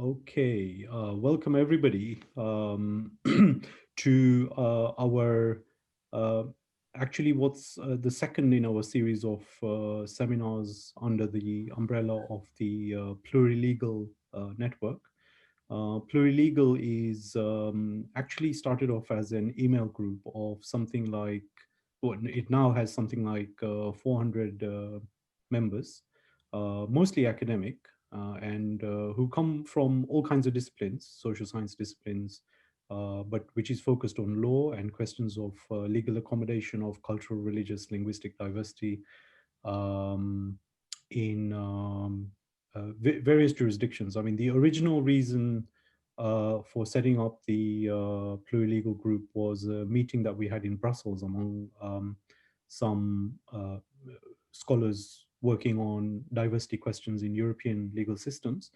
Okay, welcome everybody to our actually what's the second in our series of seminars under the umbrella of the Plurilegal network. Plurilegal is actually started off as an email group of something like, well, it now has something like 400 members, mostly academic, and who come from all kinds of disciplines, social science disciplines, but which is focused on law and questions of legal accommodation of cultural, religious, linguistic diversity in various jurisdictions. I mean, the original reason for setting up the Plurilegal group was a meeting that we had in Brussels among some scholars working on diversity questions in European legal systems.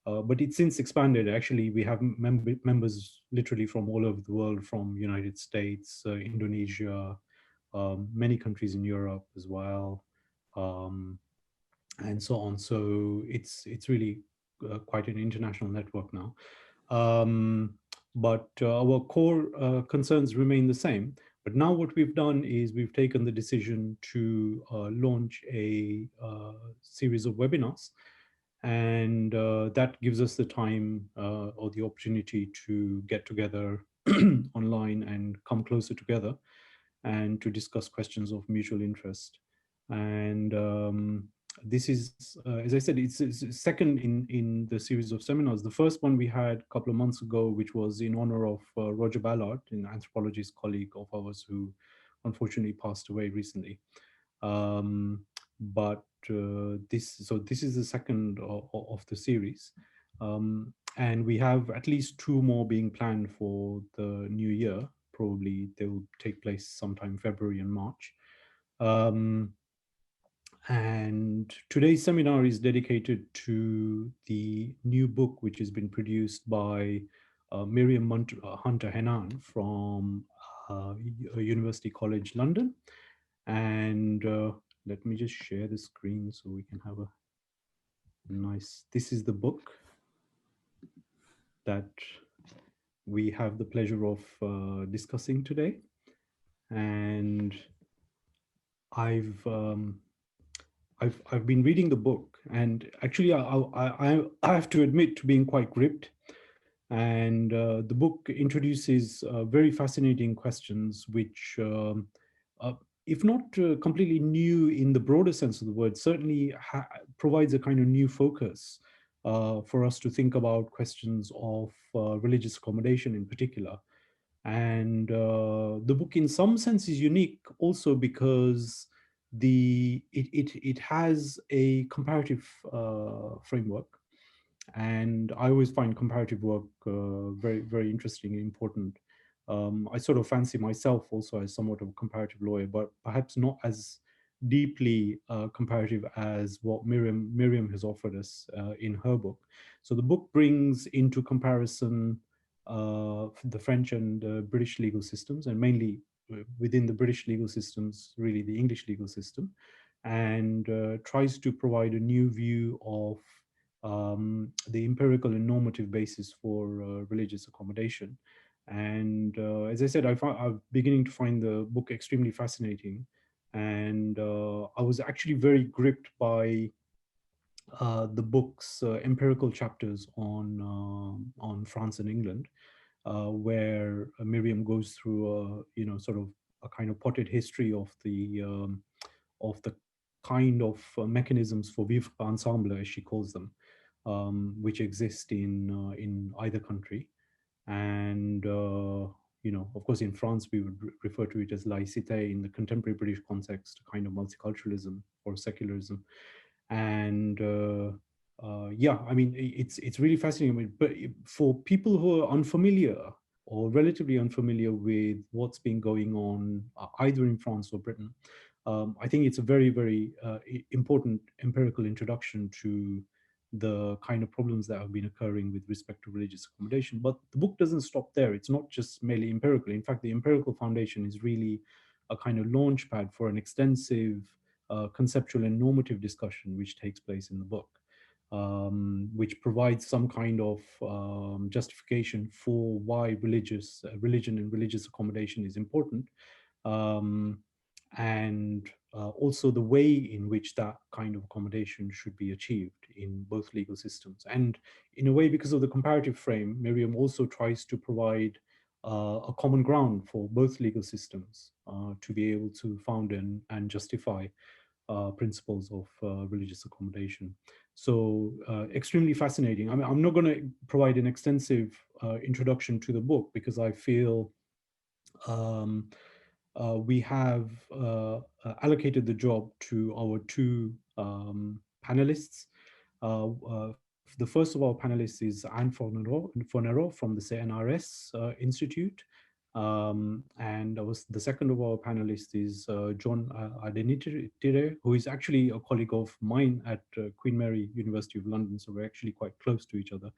But it's since expanded. Actually, we have members literally from all over the world, from United States, Indonesia, many countries in Europe as well, and so on. So it's really quite an international network now. But our core concerns remain the same. But now what we've done is we've taken the decision to launch a series of webinars, and that gives us the time or the opportunity to get together online and come closer together and to discuss questions of mutual interest. And this is, as I said, it's second in the series of seminars. The first one we had a couple of months ago, which was in honor of Roger Ballard, an anthropologist colleague of ours who unfortunately passed away recently. But this is the second of the series. And we have at least two more being planned for the new year. Probably they will take place sometime February and March. And today's seminar is dedicated to the new book, which has been produced by Myriam Hunter-Henin from University College London. And let me just share the screen so we can have a nice, this is the book that we have the pleasure of discussing today. And I've been reading the book, and actually I have to admit to being quite gripped. And the book introduces very fascinating questions, which, if not completely new in the broader sense of the word, certainly provides a kind of new focus for us to think about questions of religious accommodation in particular. And the book in some sense is unique also because it has a comparative framework. And I always find comparative work very, very interesting and important. I sort of fancy myself also as somewhat of a comparative lawyer, but perhaps not as deeply comparative as what Myriam has offered us in her book. So the book brings into comparison the French and British legal systems, and mainly within the British legal systems, really the English legal system, and tries to provide a new view of the empirical and normative basis for religious accommodation. And as I said, I'm beginning to find the book extremely fascinating. And I was actually very gripped by the book's empirical chapters on France and England, where Myriam goes through sort of a kind of potted history of the kind of mechanisms for vivre ensemble, as she calls them, which exist in either country. And of course, in France, we would refer to it as laïcité. In the contemporary British context, a kind of multiculturalism or secularism. And yeah, I mean, it's really fascinating. I mean, but for people who are unfamiliar or relatively unfamiliar with what's been going on either in France or Britain, I think it's a very, very important empirical introduction to the kind of problems that have been occurring with respect to religious accommodation. But the book doesn't stop there. It's not just merely empirical. In fact, the empirical foundation is really a kind of launch pad for an extensive conceptual and normative discussion which takes place in the book. which provides some kind of justification for why religion and religious accommodation is important, and also the way in which that kind of accommodation should be achieved in both legal systems. And in a way, because of the comparative frame, Myriam also tries to provide a common ground for both legal systems to be able to found and justify principles of religious accommodation. So extremely fascinating. I mean, I'm not going to provide an extensive introduction to the book because I feel um, we have allocated the job to our two panelists. The first of our panelists is Anne Fornerod from the CNRS Institute. And the second of our panelists is John Adenitire, who is actually a colleague of mine at Queen Mary University of London. So we're actually quite close to each other.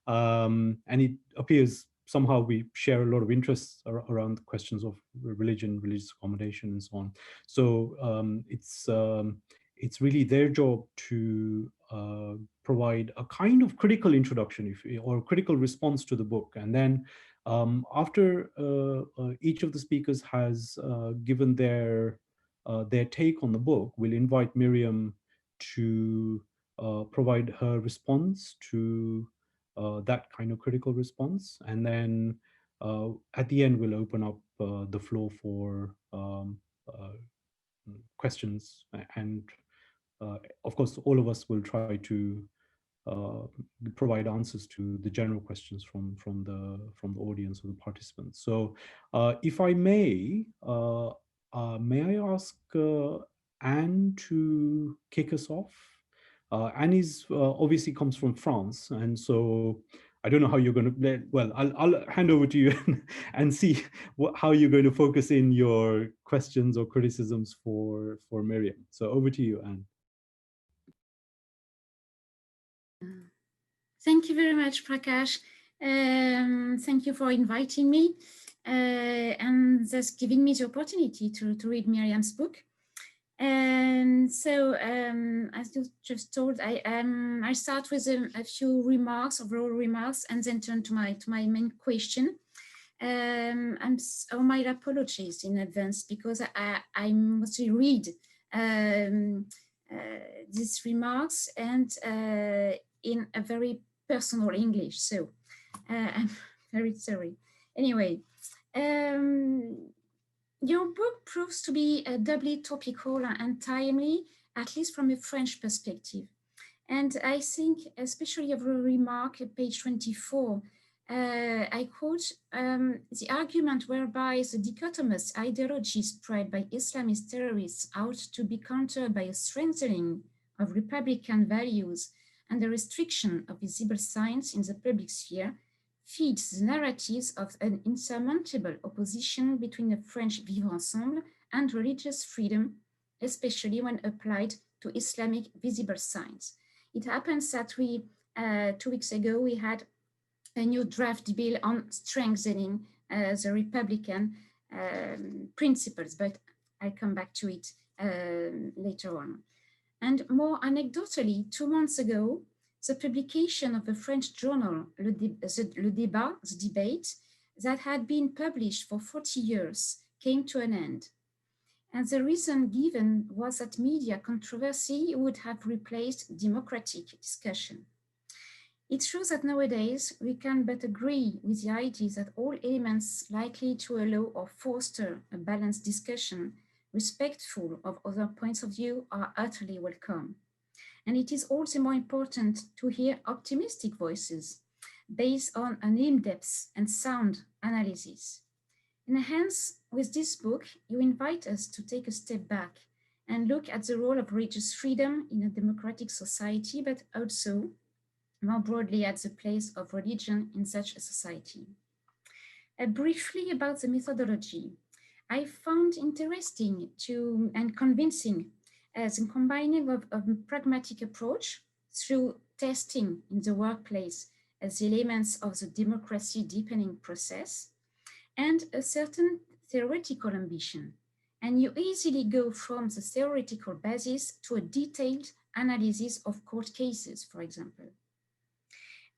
And it appears somehow we share a lot of interests around questions of religion, religious accommodation, and so on. So it's really their job to provide a kind of critical introduction or critical response to the book. And then after each of the speakers has given their take on the book, we'll invite Myriam to provide her response to that kind of critical response. And then at the end, we'll open up the floor for questions. And of course, all of us will try to uh, provide answers to the general questions from the audience or the participants. So if I may I ask Anne to kick us off? Anne is obviously comes from France, and so I don't know how you're going to. Well, I'll hand over to you and see how you're going to focus in your questions or criticisms for Myriam. So over to you, Anne. Thank you very much, Prakash. Thank you for inviting me and thus giving me the opportunity to read Myriam's book. And so, as you just told, I start with a few remarks, overall remarks, and then turn to my main question. My apologies in advance because I mostly read these remarks and in a very personal English, so I'm very sorry. Anyway, your book proves to be doubly topical and timely, at least from a French perspective. And I think, especially of a remark at page 24, I quote, the argument whereby the dichotomous ideology spread by Islamist terrorists ought to be countered by a strengthening of Republican values and the restriction of visible signs in the public sphere feeds the narratives of an insurmountable opposition between the French Vivre Ensemble and religious freedom, especially when applied to Islamic visible signs. It happens that 2 weeks ago, we had a new draft bill on strengthening the Republican principles, but I'll come back to it later on. And more anecdotally, 2 months ago, the publication of a French journal, Le Débat, the debate, that had been published for 40 years, came to an end. And the reason given was that media controversy would have replaced democratic discussion. It shows that nowadays we can but agree with the idea that all elements likely to allow or foster a balanced discussion, respectful of other points of view, are utterly welcome. And it is also more important to hear optimistic voices based on an in-depth and sound analysis. And hence, with this book, you invite us to take a step back and look at the role of religious freedom in a democratic society, but also more broadly at the place of religion in such a society. Briefly about the methodology, I found interesting and convincing the combining of a pragmatic approach through testing in the workplace as the elements of the democracy deepening process and a certain theoretical ambition. And you easily go from the theoretical basis to a detailed analysis of court cases, for example.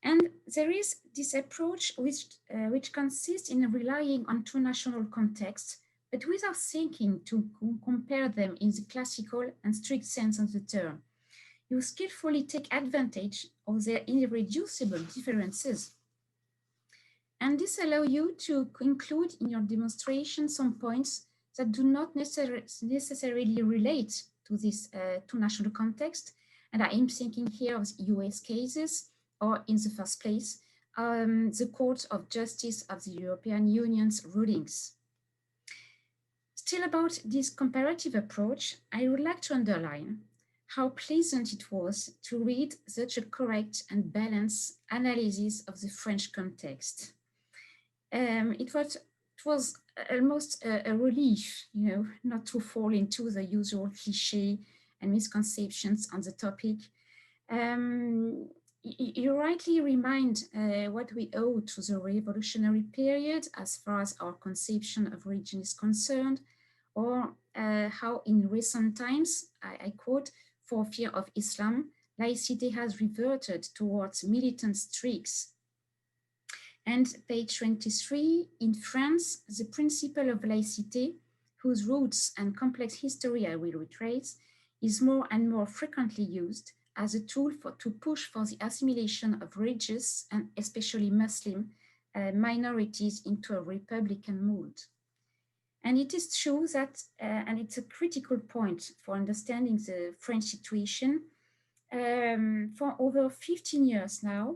And there is this approach which consists in relying on two national contexts, but without thinking to compare them in the classical and strict sense of the term. You skillfully take advantage of their irreducible differences. And this allows you to include in your demonstration some points that do not necessarily relate to this two national context. And I am thinking here of US cases, or in the first place, the Court of Justice of the European Union's rulings. Still about this comparative approach, I would like to underline how pleasant it was to read such a correct and balanced analysis of the French context. It was almost a relief, not to fall into the usual cliché and misconceptions on the topic. You rightly remind what we owe to the revolutionary period as far as our conception of religion is concerned, or how in recent times, I quote, for fear of Islam, laicity has reverted towards militant streaks. And page 23, in France, the principle of laicité, whose roots and complex history I will retrace, is more and more frequently used as a tool to push for the assimilation of religious and especially Muslim minorities into a republican mold. And it is true that, and it's a critical point for understanding the French situation, for over 15 years now,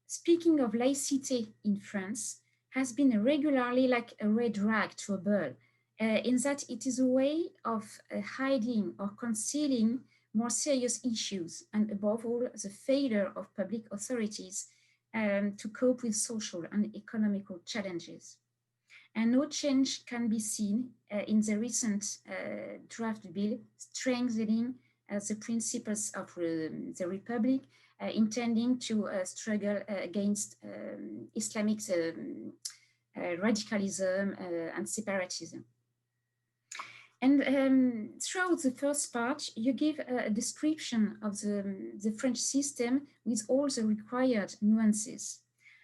speaking of laicité in France has been regularly like a red rag to a bull, in that it is a way of hiding or concealing more serious issues, and above all, the failure of public authorities to cope with social and economical challenges. And no change can be seen in the recent draft bill strengthening the principles of the Republic, intending to struggle against Islamic radicalism and separatism. And throughout the first part, you give a description of the French system with all the required nuances.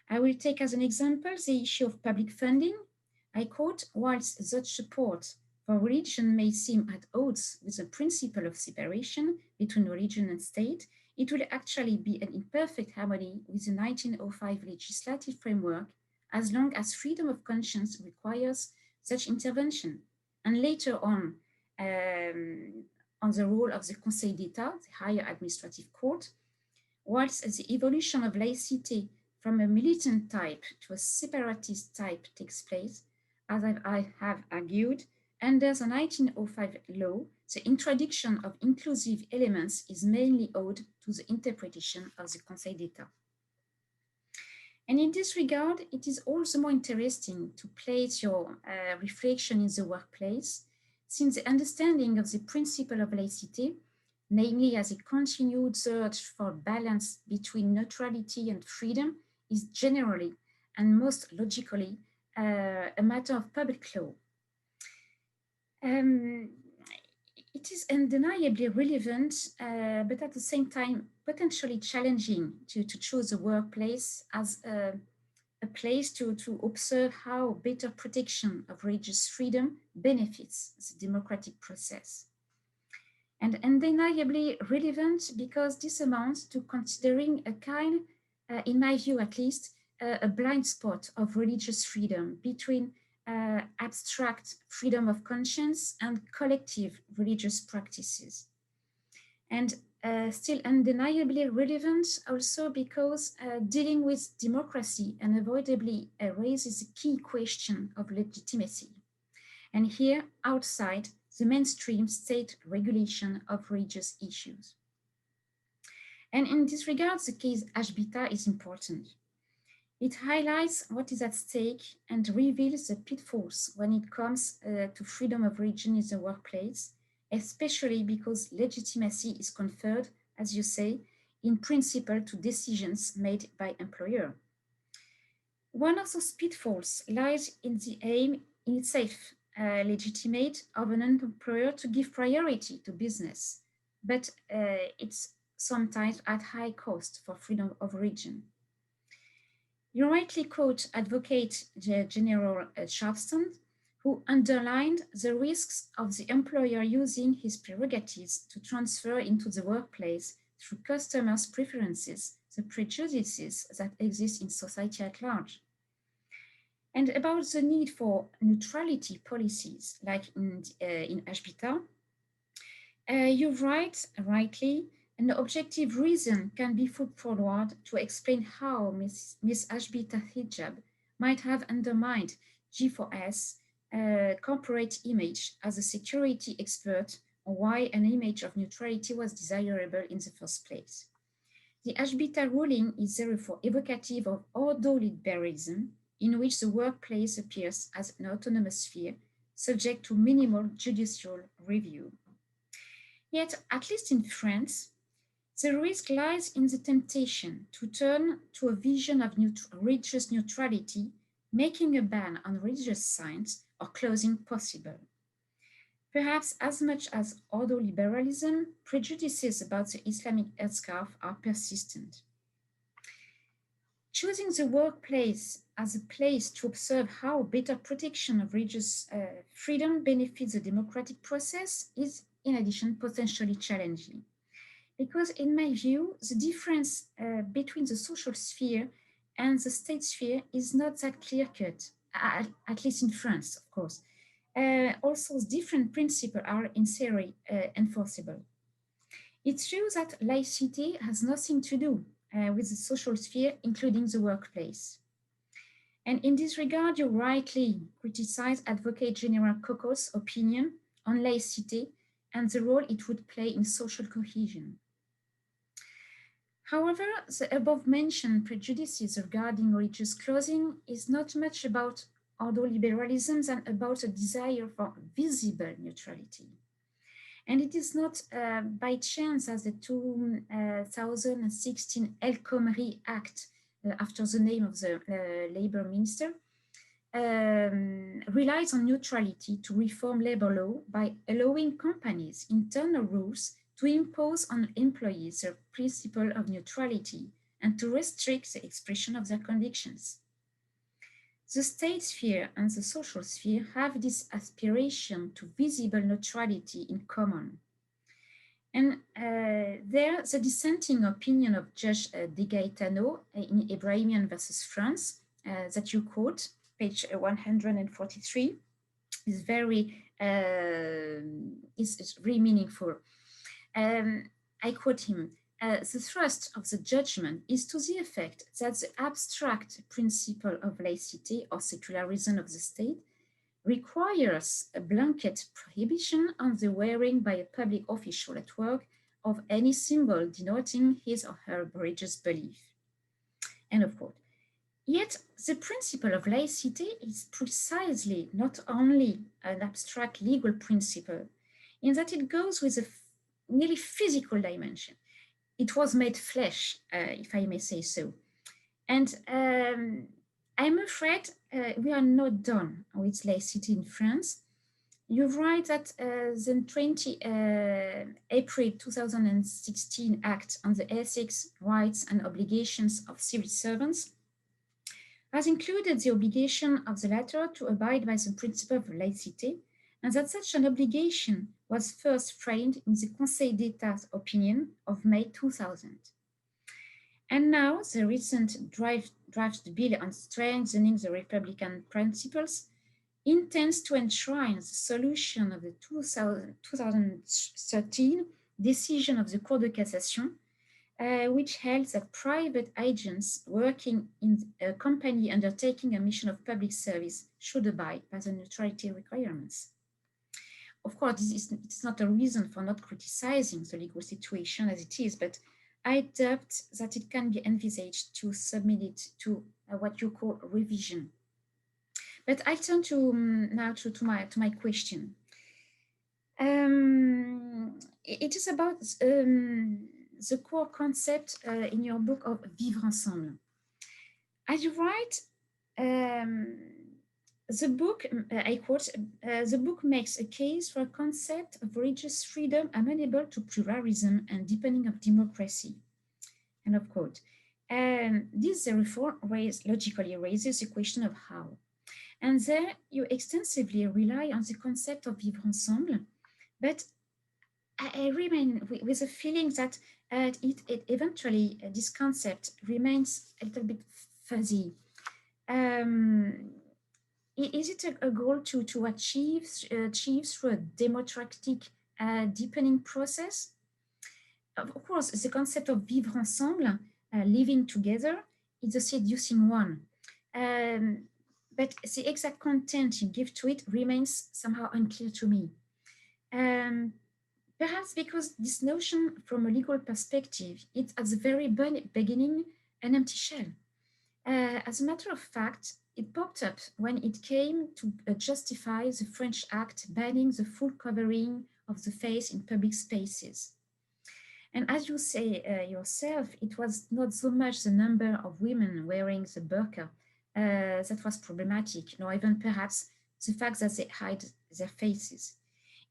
I will take as an example the issue of public funding. I quote, whilst such support for religion may seem at odds with the principle of separation between religion and state, it will actually be an imperfect harmony with the 1905 legislative framework, as long as freedom of conscience requires such intervention. And later on the role of the Conseil d'État, the higher administrative court, whilst the evolution of laicity from a militant type to a separatist type takes place, as I have argued, under the 1905 law, the introduction of inclusive elements is mainly owed to the interpretation of the Conseil d'État. And in this regard, it is also more interesting to place your reflection in the workplace, since the understanding of the principle of laicity, namely as a continued search for balance between neutrality and freedom, is generally and most logically a matter of public law. It is undeniably relevant, but at the same time, potentially challenging to choose a workplace as a place to observe how better protection of religious freedom benefits the democratic process. And undeniably relevant because this amounts to considering a kind, in my view at least, a blind spot of religious freedom between abstract freedom of conscience and collective religious practices. And still undeniably relevant also because dealing with democracy unavoidably raises the key question of legitimacy. And here, outside the mainstream state regulation of religious issues. And in this regard, the case Ashbita is important. It highlights what is at stake and reveals the pitfalls when it comes to freedom of religion in the workplace, especially because legitimacy is conferred, as you say, in principle to decisions made by employer. One of those pitfalls lies in the aim in itself legitimate of an employer to give priority to business, but its sometimes at high cost for freedom of origin. You rightly quote Advocate General Charleston, who underlined the risks of the employer using his prerogatives to transfer into the workplace through customers' preferences the prejudices that exist in society at large. And about the need for neutrality policies, like in Ashbita, you write rightly, an objective reason can be put forward to explain how Miss Ashbita hijab might have undermined G4S corporate image as a security expert, or why an image of neutrality was desirable in the first place. The Ashbita ruling is therefore evocative of ordoliberalism, in which the workplace appears as an autonomous sphere, subject to minimal judicial review. Yet, at least in France, the risk lies in the temptation to turn to a vision of religious neutrality, making a ban on religious signs or clothing possible. Perhaps as much as ordoliberalism, prejudices about the Islamic headscarf are persistent. Choosing the workplace as a place to observe how better protection of religious freedom benefits the democratic process is, in addition, potentially challenging. Because in my view, the difference between the social sphere and the state sphere is not that clear-cut, at least in France, of course. Also, different principles are in theory enforceable. It's true that laicity has nothing to do with the social sphere, including the workplace. And in this regard, you rightly criticize Advocate General Coco's opinion on laicity and the role it would play in social cohesion. However, the above-mentioned prejudices regarding religious clothing is not much about ordoliberalism than about a desire for visible neutrality. And it is not by chance as the 2016 El Khomri Act, after the name of the labor minister, relies on neutrality to reform labor law by allowing companies' internal rules to impose on employees the principle of neutrality and to restrict the expression of their convictions. The state sphere and the social sphere have this aspiration to visible neutrality in common. And there, the dissenting opinion of Judge De Gaetano in Ebrahimian versus France, that you quote, page 143, is very, is really meaningful. I quote him, the thrust of the judgment is to the effect that the abstract principle of laicity or secularism of the state requires a blanket prohibition on the wearing by a public official at work of any symbol denoting his or her religious belief. End of quote. Yet the principle of laicity is precisely not only an abstract legal principle, in that it goes with a nearly physical dimension. It was made flesh, if I may say so. And I'm afraid we are not done with laicity in France. You write that the 20 April 2016 Act on the Ethics, Rights and Obligations of Civil Servants has included the obligation of the latter to abide by the principle of laicity, and that such an obligation was first framed in the Conseil d'État's opinion of May 2000. And now the recent draft bill on strengthening the Republican principles intends to enshrine the solution of the 2013 decision of the Cour de Cassation, which held that private agents working in a company undertaking a mission of public service should abide by the neutrality requirements. Of course, it's not a reason for not criticizing the legal situation as it is, but I doubt that it can be envisaged to submit it to what you call revision. But I turn to now to my question. It is about the core concept in your book of Vivre Ensemble. As you write, The book, I quote, the book makes a case for a concept of religious freedom amenable to pluralism and deepening of democracy. End of quote. And this therefore logically raises the question of how. And there you extensively rely on the concept of vivre ensemble, but I remain with a feeling that it eventually, this concept remains a little bit fuzzy. Is it a goal to achieve through a democratic deepening process? Of course, the concept of vivre ensemble, living together, is a seducing one. But the exact content you give to it remains somehow unclear to me. Perhaps because this notion from a legal perspective, it's at the very beginning an empty shell. As a matter of fact, it popped up when it came to justify the French Act banning the full covering of the face in public spaces. And as you say yourself, it was not so much the number of women wearing the burqa that was problematic, nor even perhaps the fact that they hide their faces.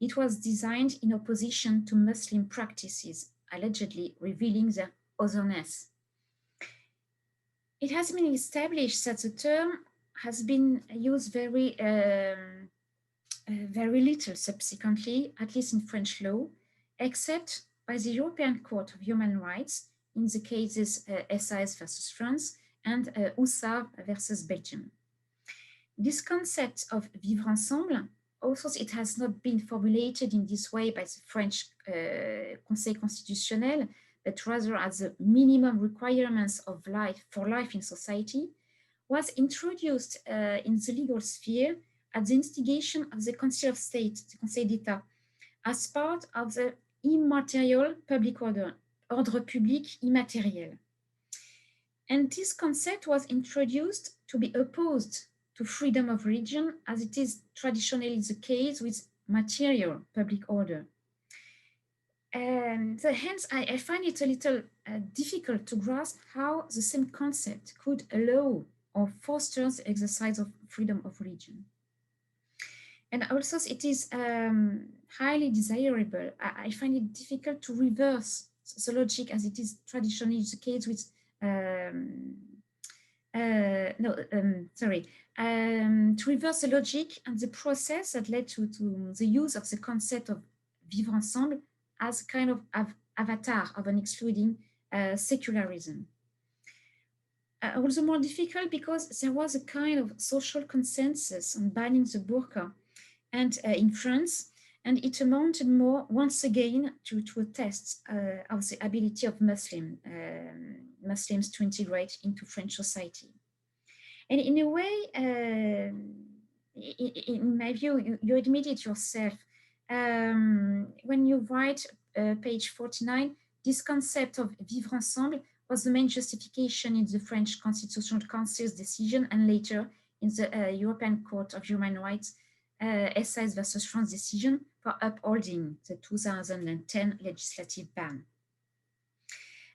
It was designed in opposition to Muslim practices, allegedly revealing their otherness. It has been established that the term has been used very little subsequently, at least in French law, except by the European Court of Human Rights in the cases SAS versus France and USA versus Belgium. This concept of vivre ensemble, also it has not been formulated in this way by the French Conseil constitutionnel, but rather as the minimum requirements of life for life in society, was introduced in the legal sphere at the instigation of the Council of State, the Conseil d'État, as part of the immaterial public order, ordre public immatériel. And this concept was introduced to be opposed to freedom of religion, as it is traditionally the case with material public order. And hence, I find it a little difficult to grasp how the same concept could allow or foster the exercise of freedom of religion. And also, it is highly desirable. I find it difficult to reverse the logic as it is traditionally the case with, to reverse the logic and the process that led to the use of the concept of vivre ensemble as a kind of avatar of an excluding secularism. Also more difficult because there was a kind of social consensus on banning the burqa and in France, and it amounted more once again to a test of the ability of Muslims to integrate into French society. And in a way, in my view, you admit it yourself. When you write page 49, this concept of vivre ensemble was the main justification in the French Constitutional Council's decision and later in the European Court of Human Rights SAS versus France decision for upholding the 2010 legislative ban.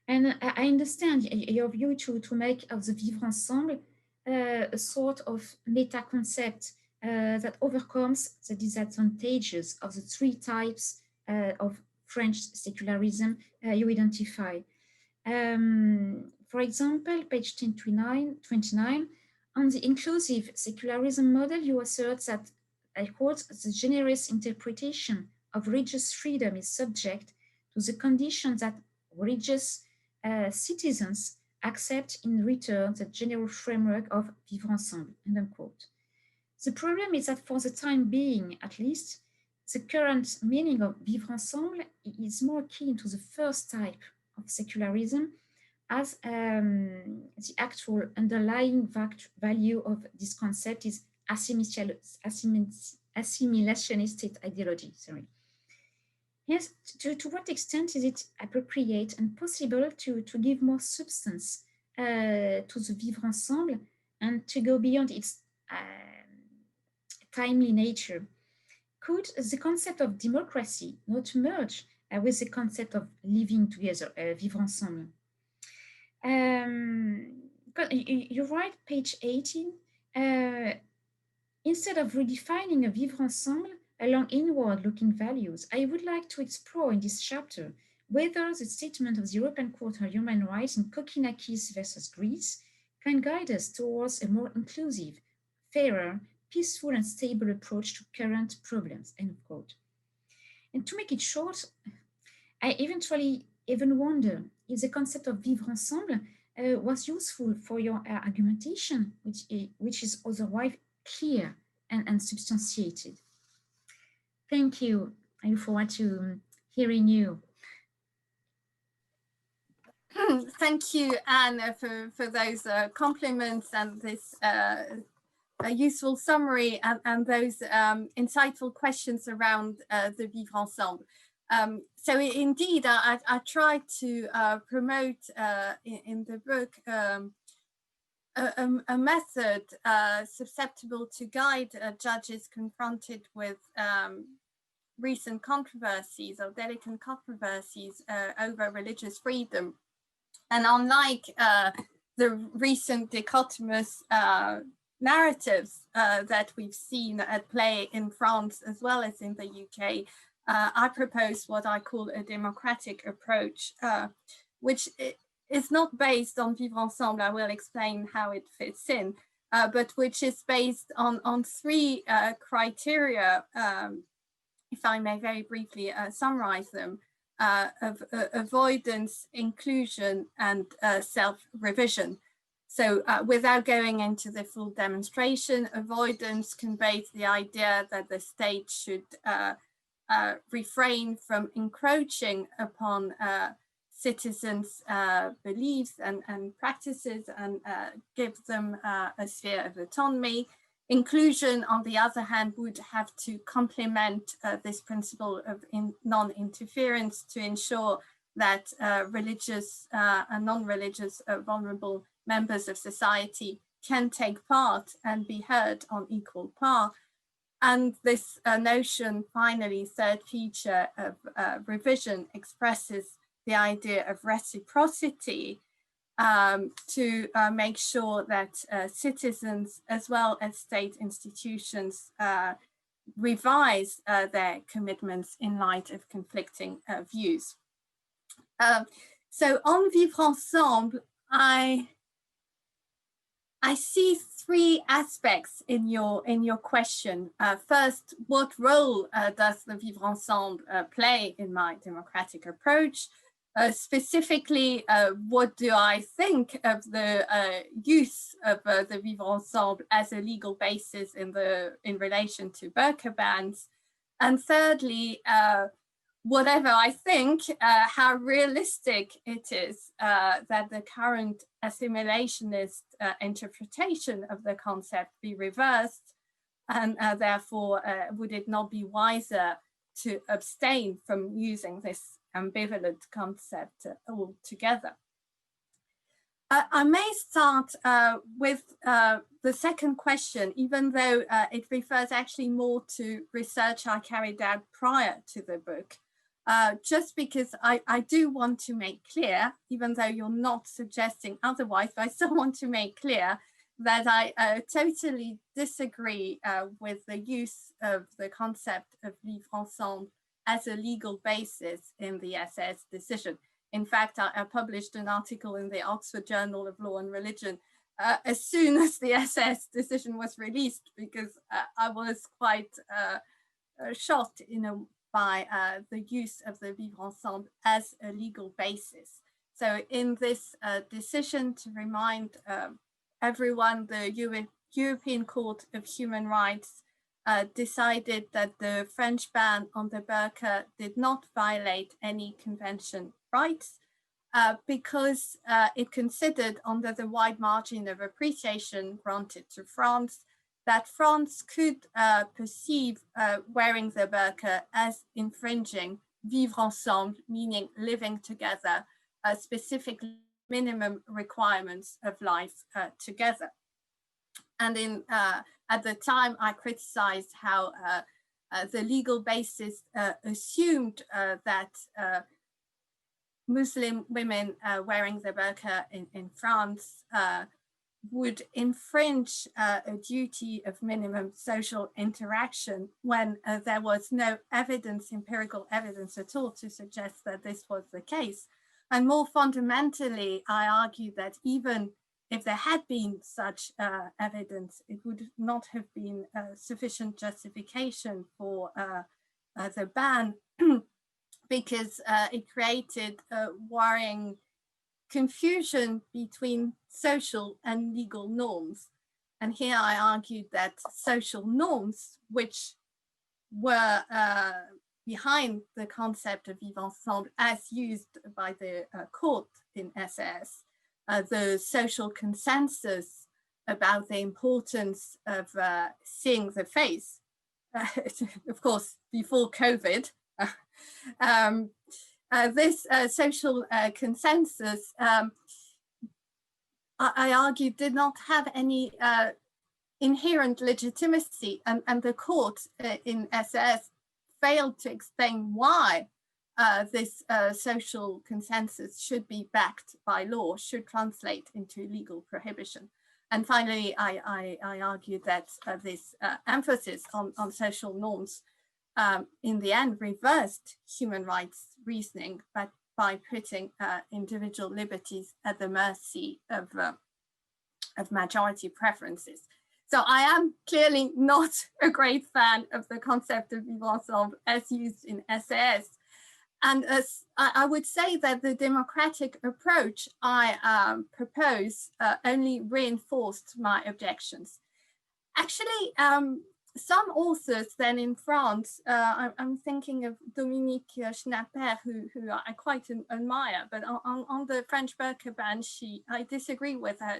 And I understand your view to make of the vivre ensemble a sort of meta concept that overcomes the disadvantages of the three types of French secularism you identify. For example, page 29, on the inclusive secularism model, you assert that, I quote, the generous interpretation of religious freedom is subject to the condition that religious citizens accept in return the general framework of vivre ensemble, end unquote. The problem is that for the time being, at least, the current meaning of vivre ensemble is more keen to the first type of secularism, as the actual underlying value of this concept is assimilationist state ideology. Yes, to what extent is it appropriate and possible to give more substance to the vivre ensemble and to go beyond its timely nature? Could the concept of democracy not merge with the concept of living together, vivre ensemble? You write, page 18, Instead of redefining a vivre ensemble along inward-looking values, I would like to explore in this chapter whether the statement of the European Court of Human Rights in Kokkinakis versus Greece can guide us towards a more inclusive, fairer, peaceful, and stable approach to current problems, end of quote. And to make it short, I eventually even wonder if the concept of vivre ensemble was useful for your argumentation, which is otherwise clear and substantiated. Thank you. I look forward to hearing you. Thank you, Anne, for those compliments and this a useful summary and those insightful questions around the Vivre Ensemble. So indeed, I tried to promote in the book a method susceptible to guide judges confronted with recent controversies or delicate controversies over religious freedom. And unlike the recent dichotomous narratives that we've seen at play in France as well as in the UK, I propose what I call a democratic approach, which is not based on Vivre Ensemble. I will explain how it fits in, but which is based on three criteria, if I may very briefly summarize them, of avoidance, inclusion, and self-revision. So without going into the full demonstration, avoidance conveys the idea that the state should refrain from encroaching upon citizens' beliefs and practices and give them a sphere of autonomy. Inclusion, on the other hand, would have to complement this principle of non-interference to ensure that religious and non-religious vulnerable members of society can take part and be heard on equal par. And this notion, finally, third feature of revision, expresses the idea of reciprocity to make sure that citizens as well as state institutions revise their commitments in light of conflicting views. So on Vivre Ensemble, I see three aspects in your question. First, what role does the Vivre Ensemble play in my democratic approach? Specifically, what do I think of the use of the Vivre Ensemble as a legal basis in relation to burqa bans? And thirdly, whatever I think, how realistic it is that the current assimilationist interpretation of the concept be reversed, and therefore would it not be wiser to abstain from using this ambivalent concept altogether? I may start with the second question, even though it refers actually more to research I carried out prior to the book. Just because I do want to make clear, even though you're not suggesting otherwise, but I still want to make clear that I totally disagree with the use of the concept of Vivre Ensemble as a legal basis in the SS decision. In fact, I published an article in the Oxford Journal of Law and Religion as soon as the SS decision was released, because I was quite shocked, by the use of the Vivre Ensemble as a legal basis. So in this decision, to remind everyone, the European Court of Human Rights decided that the French ban on the burqa did not violate any convention rights because it considered, under the wide margin of appreciation granted to France, that France could perceive wearing the burqa as infringing vivre ensemble, meaning living together, specific minimum requirements of life together. And at the time, I criticized how the legal basis assumed that Muslim women wearing the burqa in France would infringe a duty of minimum social interaction when there was no evidence, empirical evidence at all to suggest that this was the case. And more fundamentally, I argue that even if there had been such evidence, it would not have been sufficient justification for the ban because it created worrying confusion between social and legal norms. And here I argued that social norms, which were behind the concept of vivre ensemble as used by the court in SAS, the social consensus about the importance of seeing the face, of course, before COVID, this social consensus, I argue, did not have any inherent legitimacy, and the court in SAS failed to explain why this social consensus should be backed by law, should translate into legal prohibition. And finally, I argued that this emphasis on social norms in the end reversed human rights reasoning, but by putting individual liberties at the mercy of majority preferences. So I am clearly not a great fan of the concept of vivre ensemble as used in SAS. And I would say that the democratic approach I propose only reinforced my objections. Actually, some authors then in France, I'm thinking of Dominique Schnapper, who I quite admire, but on the French burqa ban, I disagree with her.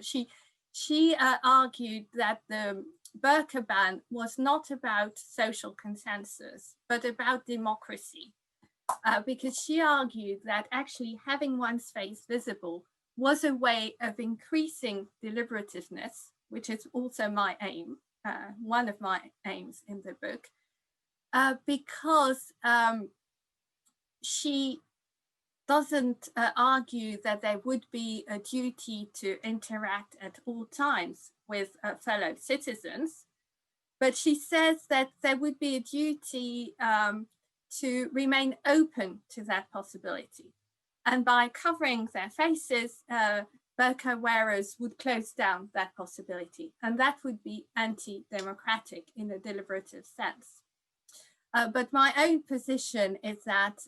She argued that the burqa ban was not about social consensus, but about democracy, because she argued that actually having one's face visible was a way of increasing deliberativeness, which is also my aim, one of my aims in the book, because she doesn't argue that there would be a duty to interact at all times with fellow citizens, but she says that there would be a duty to remain open to that possibility. And by covering their faces, burqa wearers would close down that possibility, and that would be anti-democratic in a deliberative sense. But my own position is that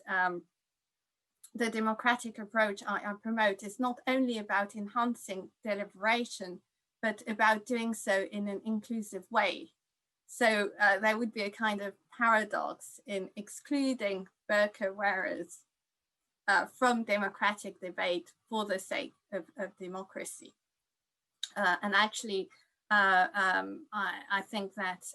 the democratic approach I promote is not only about enhancing deliberation, but about doing so in an inclusive way. So there would be a kind of paradox in excluding burqa wearers from democratic debate for the sake of democracy. And actually, I think that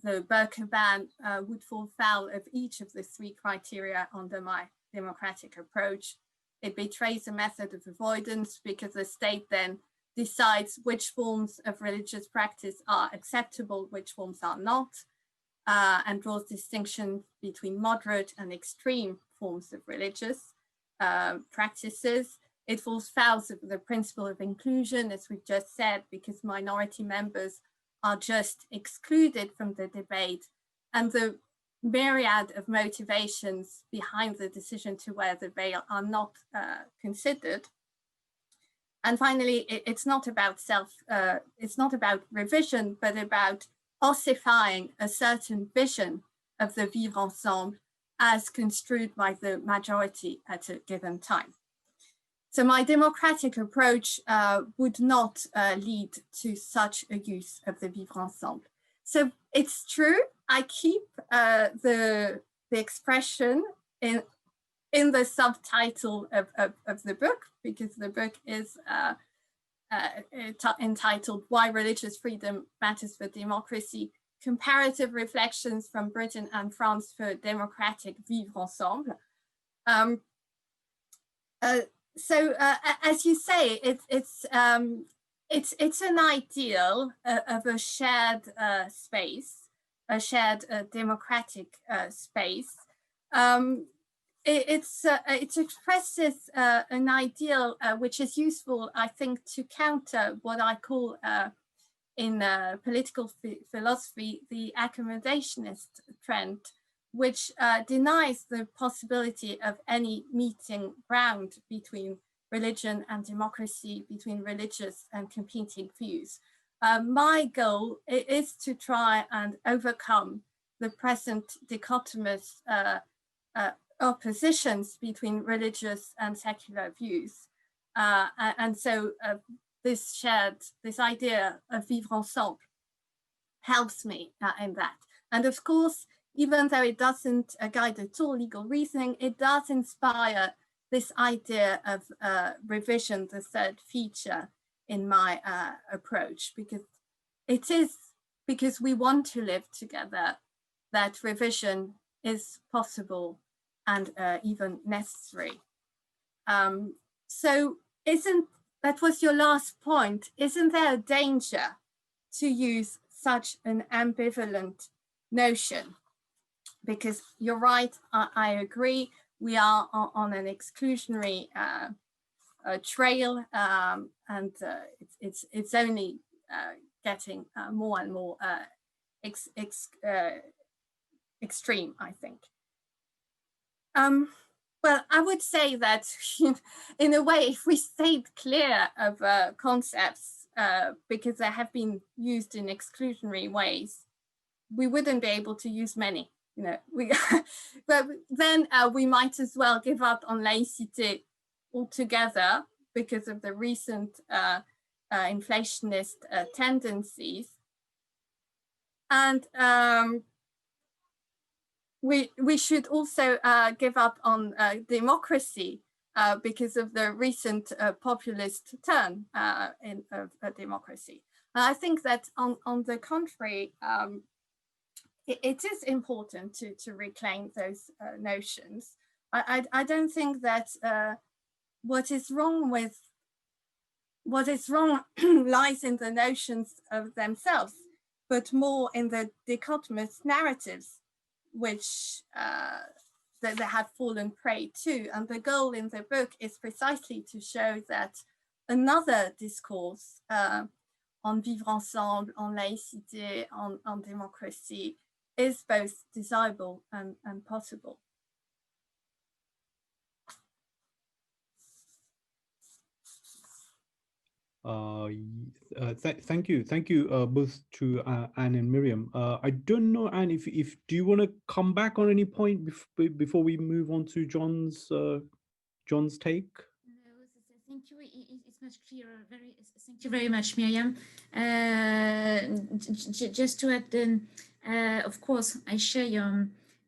the burqa ban would fall foul of each of the three criteria under my democratic approach. It betrays a method of avoidance because the state then decides which forms of religious practice are acceptable, which forms are not, and draws distinction between moderate and extreme forms of religious practices. It falls foul of the principle of inclusion, as we've just said, because minority members are just excluded from the debate, and the myriad of motivations behind the decision to wear the veil are not considered. And finally, it's not about it's not about revision, but about ossifying a certain vision of the vivre ensemble as construed by the majority at a given time. So my democratic approach would not lead to such a use of the vivre ensemble. So it's true, I keep the expression in the subtitle of the book, because the book is entitled Why Religious Freedom Matters for Democracy, Comparative Reflections from Britain and France for Democratic Vivre Ensemble. So as you say, it's an ideal of a shared space, a shared democratic space. it expresses an ideal which is useful, I think, to counter what I call in political philosophy the accommodationist trend, which denies the possibility of any meeting ground between religion and democracy, between religious and competing views. My goal is to try and overcome the present dichotomous oppositions between religious and secular views. And so this idea of vivre ensemble helps me in that. And of course, even though it doesn't guide at all legal reasoning, it does inspire this idea of revision, the third feature in my approach, because it is because we want to live together that revision is possible and even necessary. So that was your last point. Isn't there a danger to use such an ambivalent notion? Because you're right, I agree, we are on an exclusionary trail, and it's only getting more and more extreme, I think. Well, I would say that in a way, if we stayed clear of concepts because they have been used in exclusionary ways, we wouldn't be able to use many. You know, but then we might as well give up on laïcité altogether because of the recent inflationist tendencies. And we should also give up on democracy because of the recent populist turn of democracy. I think that on the contrary, it is important to reclaim those notions. I don't think that what is wrong lies in the notions of themselves, but more in the dichotomous narratives which that they have fallen prey to. And the goal in the book is precisely to show that another discourse on vivre ensemble, on laïcité, on democracy is both desirable and possible. Thank you both to Anne and Myriam. I don't know, Anne, if do you want to come back on any point before we move on to John's take? No, thank you. It's much clearer. Thank you very much, Myriam. Just to add, then, of course, I share your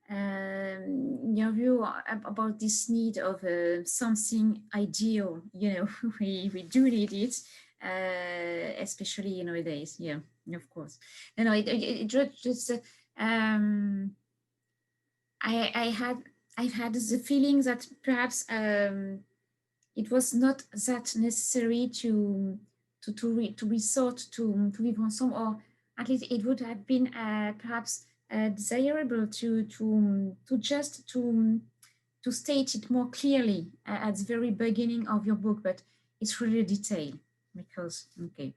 view about this need of something ideal. You know, we do need it. Especially nowadays, yeah, of course. No, it just I've had the feeling that perhaps it was not that necessary to resort to vivre ensemble, or at least it would have been perhaps desirable to state it more clearly at the very beginning of your book, but it's really detailed. Because, okay,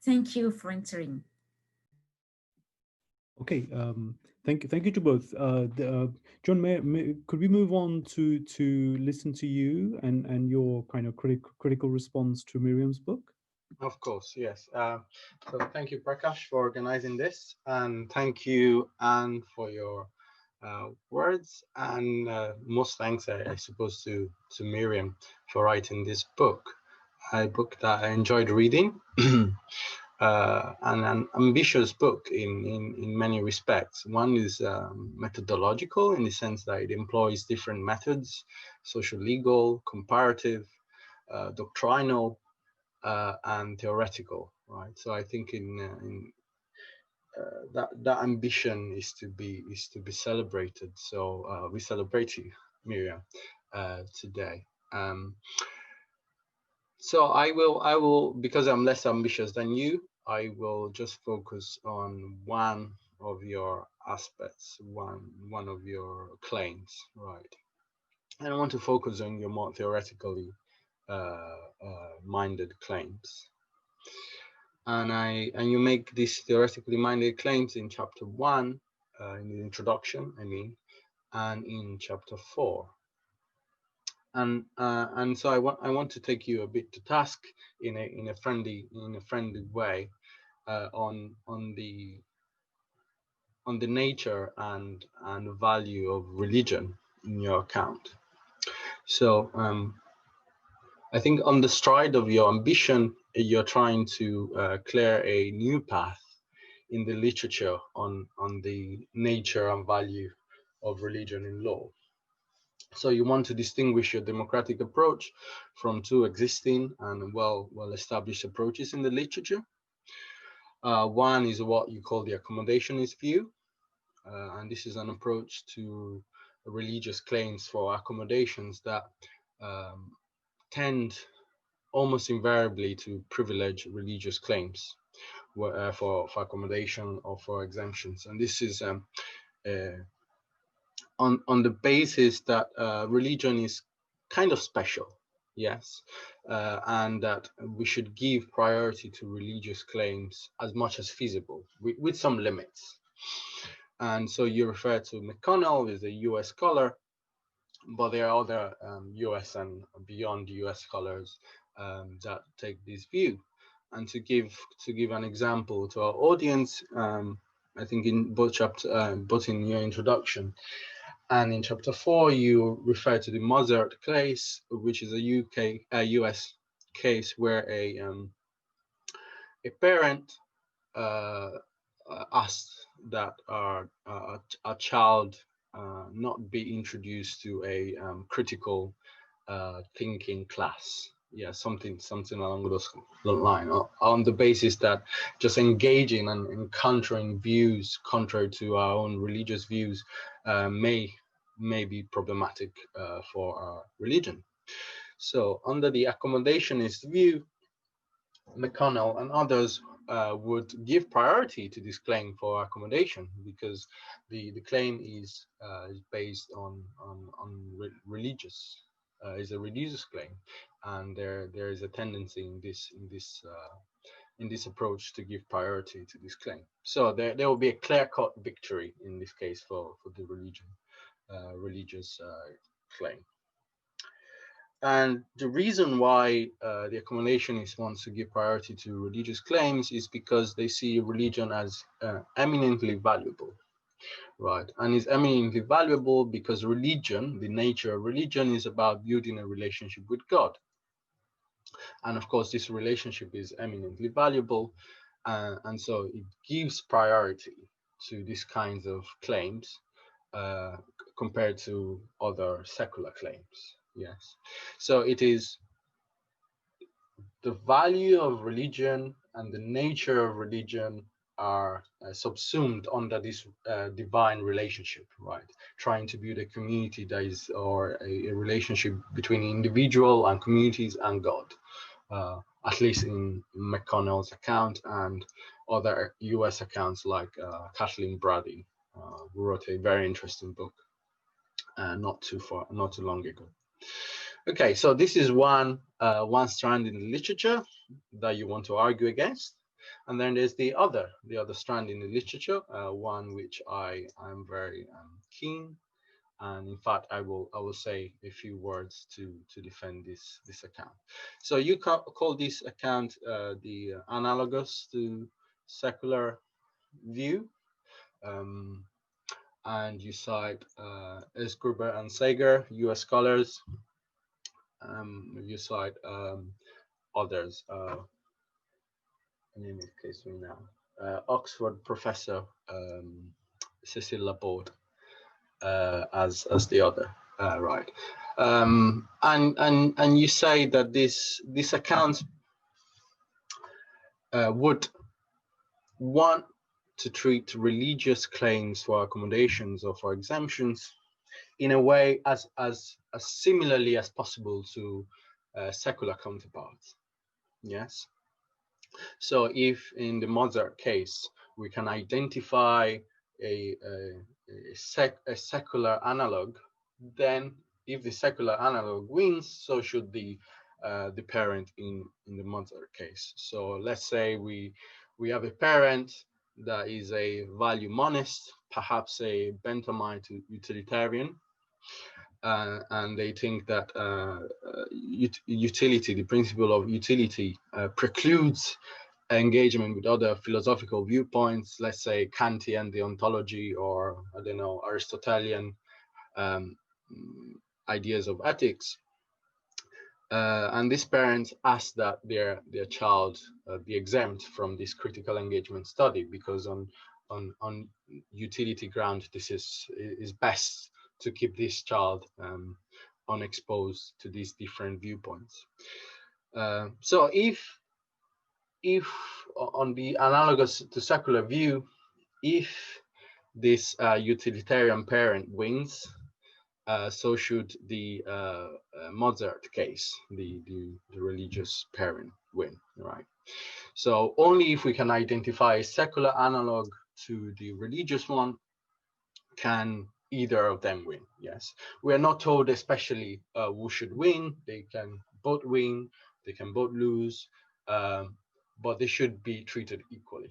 thank you for answering. Okay, thank you to both. John, could we move on to listen to you and your kind of critical response to Myriam's book? Of course, yes. So thank you, Prakash, for organizing this, and thank you, Anne, for your words, and most thanks, I suppose, to Myriam for writing this book. A book that I enjoyed reading, and an ambitious book in many respects. One is methodological in the sense that it employs different methods: social, legal, comparative, doctrinal, and theoretical. Right. So I think that ambition is to be celebrated. So we celebrate you, Myriam, today. So I will, because I'm less ambitious than you, I will just focus on one of your aspects, one of your claims, right? And I want to focus on your more theoretically minded claims. And you make these theoretically minded claims in chapter 1, in the introduction, I mean, and in chapter 4. And so I want to take you a bit to task in a friendly way on the nature and value of religion in your account. So I think on the stride of your ambition, you're trying to clear a new path in the literature on the nature and value of religion in law. So you want to distinguish your democratic approach from two existing and well-established approaches in the literature. One is what you call the accommodationist view, and this is an approach to religious claims for accommodations that tend almost invariably to privilege religious claims for accommodation or for exemptions. And this is on the basis that religion is kind of special, yes, and that we should give priority to religious claims as much as feasible, with some limits. And so you refer to McConnell, who is a US scholar, but there are other US and beyond US scholars that take this view. And to give an example to our audience, I think in both in your introduction and in chapter 4, you refer to the Mozart case, which is a US case where a parent asked that a child not be introduced to a critical thinking class. Yeah, something along those lines, on the basis that just engaging and encountering views contrary to our own religious views may be problematic for our religion. So under the accommodationist view, McConnell and others would give priority to this claim for accommodation, because the claim is based on religious, is a religious claim, and there is a tendency in this approach to give priority to this claim. So there will be a clear-cut victory in this case for the religious claim. And the reason why the accommodationist wants to give priority to religious claims is because they see religion as eminently valuable, right? And it's eminently valuable because religion, the nature of religion, is about building a relationship with God. And of course, this relationship is eminently valuable, and so it gives priority to these kinds of claims compared to other secular claims. Yes, so it is the value of religion and the nature of religion are subsumed under this divine relationship, right? Trying to build a community that is, or a relationship between individual and communities and God, at least in McConnell's account and other US accounts like Kathleen Brady, who wrote a very interesting book not too long ago. Okay, so this is one strand in the literature that you want to argue against, and then there's the other strand in the literature, one which I am very keen, and in fact I will say a few words to defend this account. So you call this account the analogous to secular view, and you cite Esgruber and Sager, US scholars. You cite others, in this case we now, Oxford professor Cecile Laborde as the other, right? And you say that this account would want to treat religious claims for accommodations or for exemptions in a way as similarly as possible to secular counterparts. Yes. So if in the Mozart case we can identify a secular analog, then if the secular analog wins, so should the parent in the mother case. So let's say we have a parent that is a value monist, perhaps a Benthamite utilitarian, and they think that utility, the principle of utility, precludes engagement with other philosophical viewpoints, let's say Kantian deontology, or I don't know, Aristotelian ideas of ethics. And these parents ask that their child be exempt from this critical engagement study, because on utility ground, this is best to keep this child unexposed to these different viewpoints. So if on the analogous to secular view, if this utilitarian parent wins, so should the Mozart case, the religious parent, win, right? So only if we can identify a secular analog to the religious one can either of them win. Yes, we are not told especially who should win. They can both win, they can both lose, but they should be treated equally.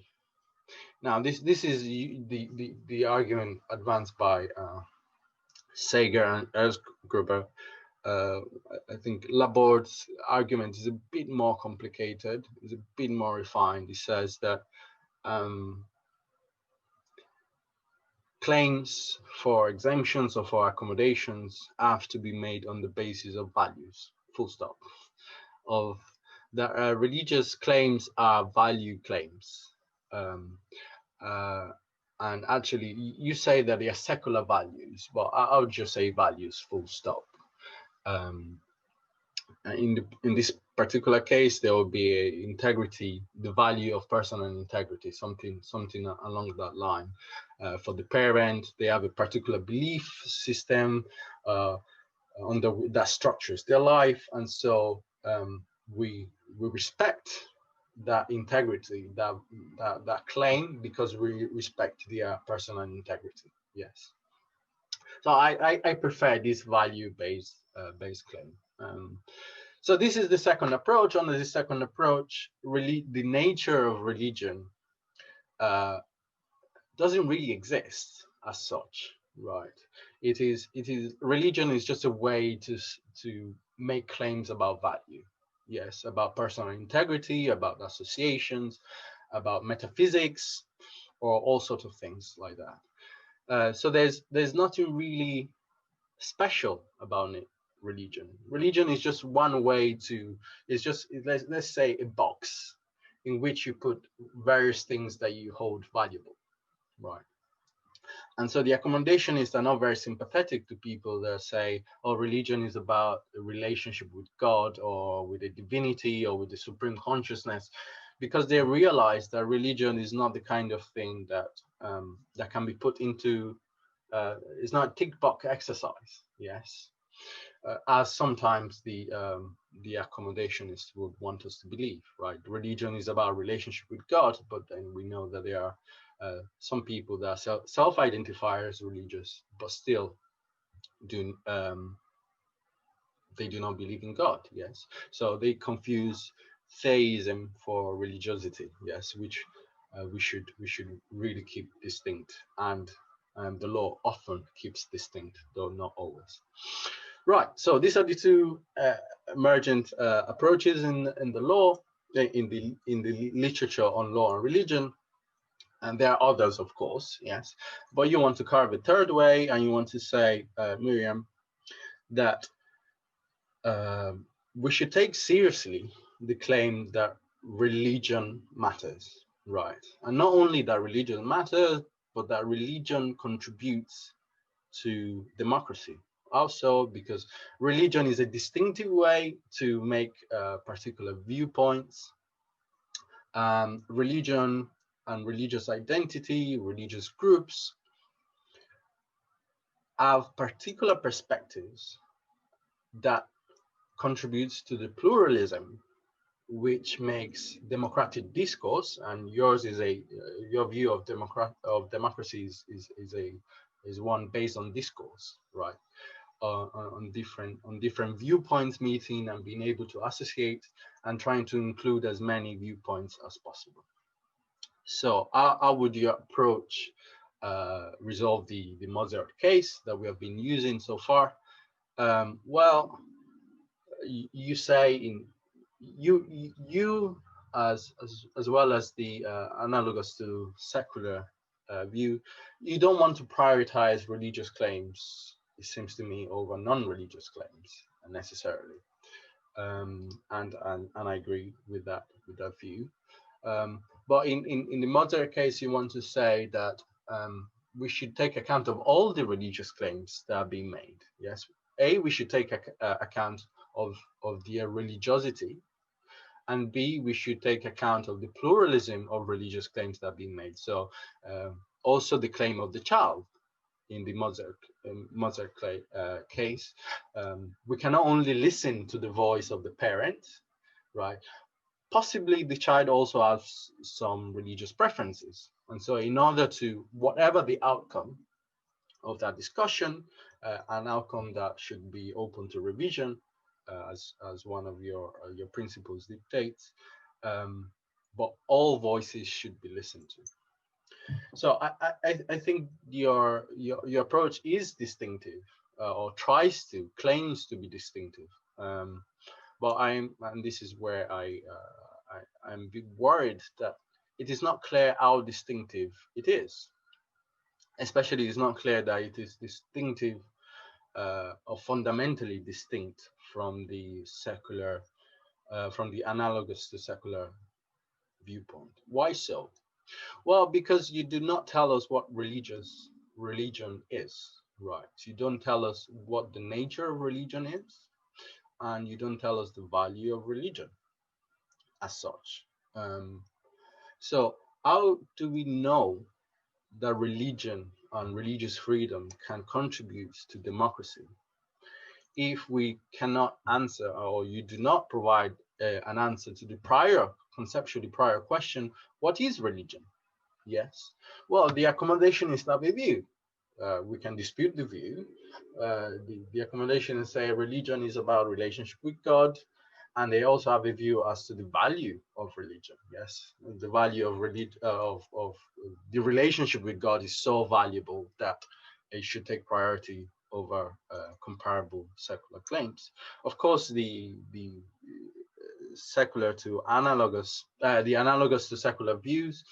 Now this is the argument advanced by Sager and Erzgruber. I think Laborde's argument is a bit more complicated, is a bit more refined. He says that claims for exemptions or for accommodations have to be made on the basis of values, full stop. Of that religious claims are value claims. And actually, you say that they are secular values, but I would just say values, full stop. In this particular case, there will be a integrity, the value of personal integrity, something along that line. For the parent, they have a particular belief system that structures their life, and so we respect that integrity, that claim, because we respect their personal integrity. Yes. So I prefer this value-based claim. So this is the second approach. Under the second approach, really the nature of religion doesn't really exist as such, right? It is religion is just a way to make claims about value. Yes, about personal integrity, about associations, about metaphysics, or all sorts of things like that. So there's nothing really special about it. Religion is just one way to, it's just, let's say, a box in which you put various things that you hold valuable, right? And so the accommodations are not very sympathetic to people that say, oh, religion is about a relationship with God or with a divinity or with the supreme consciousness, because they realize that religion is not the kind of thing that that can be put into, it's not a tick box exercise, yes, as sometimes the accommodationists would want us to believe, right? Religion is about relationship with God, but then we know that there are some people that self-identify as religious, but still they do not believe in God. Yes, so they confuse theism for religiosity. Yes, which we should really keep distinct, and the law often keeps distinct, though not always. Right. So these are the two emergent approaches in the law, in the literature on law and religion. And there are others, of course, yes. But you want to carve a third way, and you want to say, Myriam, that we should take seriously the claim that religion matters, right? And not only that religion matters, but that religion contributes to democracy. Also, because religion is a distinctive way to make particular viewpoints. Religion and religious identity, religious groups have particular perspectives that contributes to the pluralism which makes democratic discourse, and yours is your view of democracy is one based on discourse, right? on different viewpoints meeting and being able to associate and trying to include as many viewpoints as possible. So how would you approach resolve the Mozart case that we have been using so far? Well, you say in you as well as the analogous to secular view, you don't want to prioritize religious claims, it seems to me, over non-religious claims necessarily, and I agree with that view. But in the Mozart case, you want to say that we should take account of all the religious claims that are being made. Yes, we should take account of their religiosity, and B, we should take account of the pluralism of religious claims that are being made. So also the claim of the child in the Mozart case, we cannot only listen to the voice of the parent, right? Possibly the child also has some religious preferences. And so in order to, whatever the outcome of that discussion, an outcome that should be open to revision, as one of your principles dictates, but all voices should be listened to. So I think your approach is distinctive, or claims to be distinctive. But and this is where I'm a bit worried that it is not clear how distinctive it is. Especially, it's not clear that it is distinctive or fundamentally distinct from the secular, from the analogous to secular viewpoint. Why so? Well, because you do not tell us what religion is, right? You don't tell us what the nature of religion is, and you don't tell us the value of religion as such. So how do we know that religion and religious freedom can contribute to democracy if we cannot answer, or you do not provide an answer to the conceptually prior question, what is religion? Yes, well, the accommodation is not a view. We can dispute the view. The accommodation is say religion is about relationship with God, and they also have a view as to the value of religion. Yes, the value of the relationship with God is so valuable that it should take priority over comparable secular claims. Of course, the secular to analogous, the analogous to secular views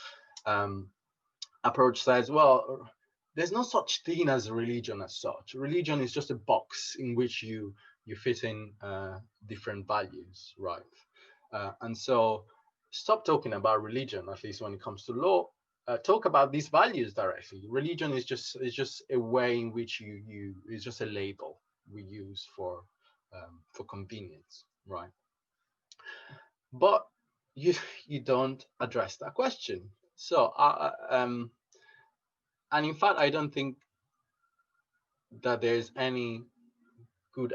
approach says, well, there's no such thing as religion as such. Religion is just a box in which you fit in different values, right? And so stop talking about religion, at least when it comes to law. Talk about these values directly. Religion is just a way in which it's just a label we use for convenience, right? But you don't address that question. So and in fact, I don't think that there's any good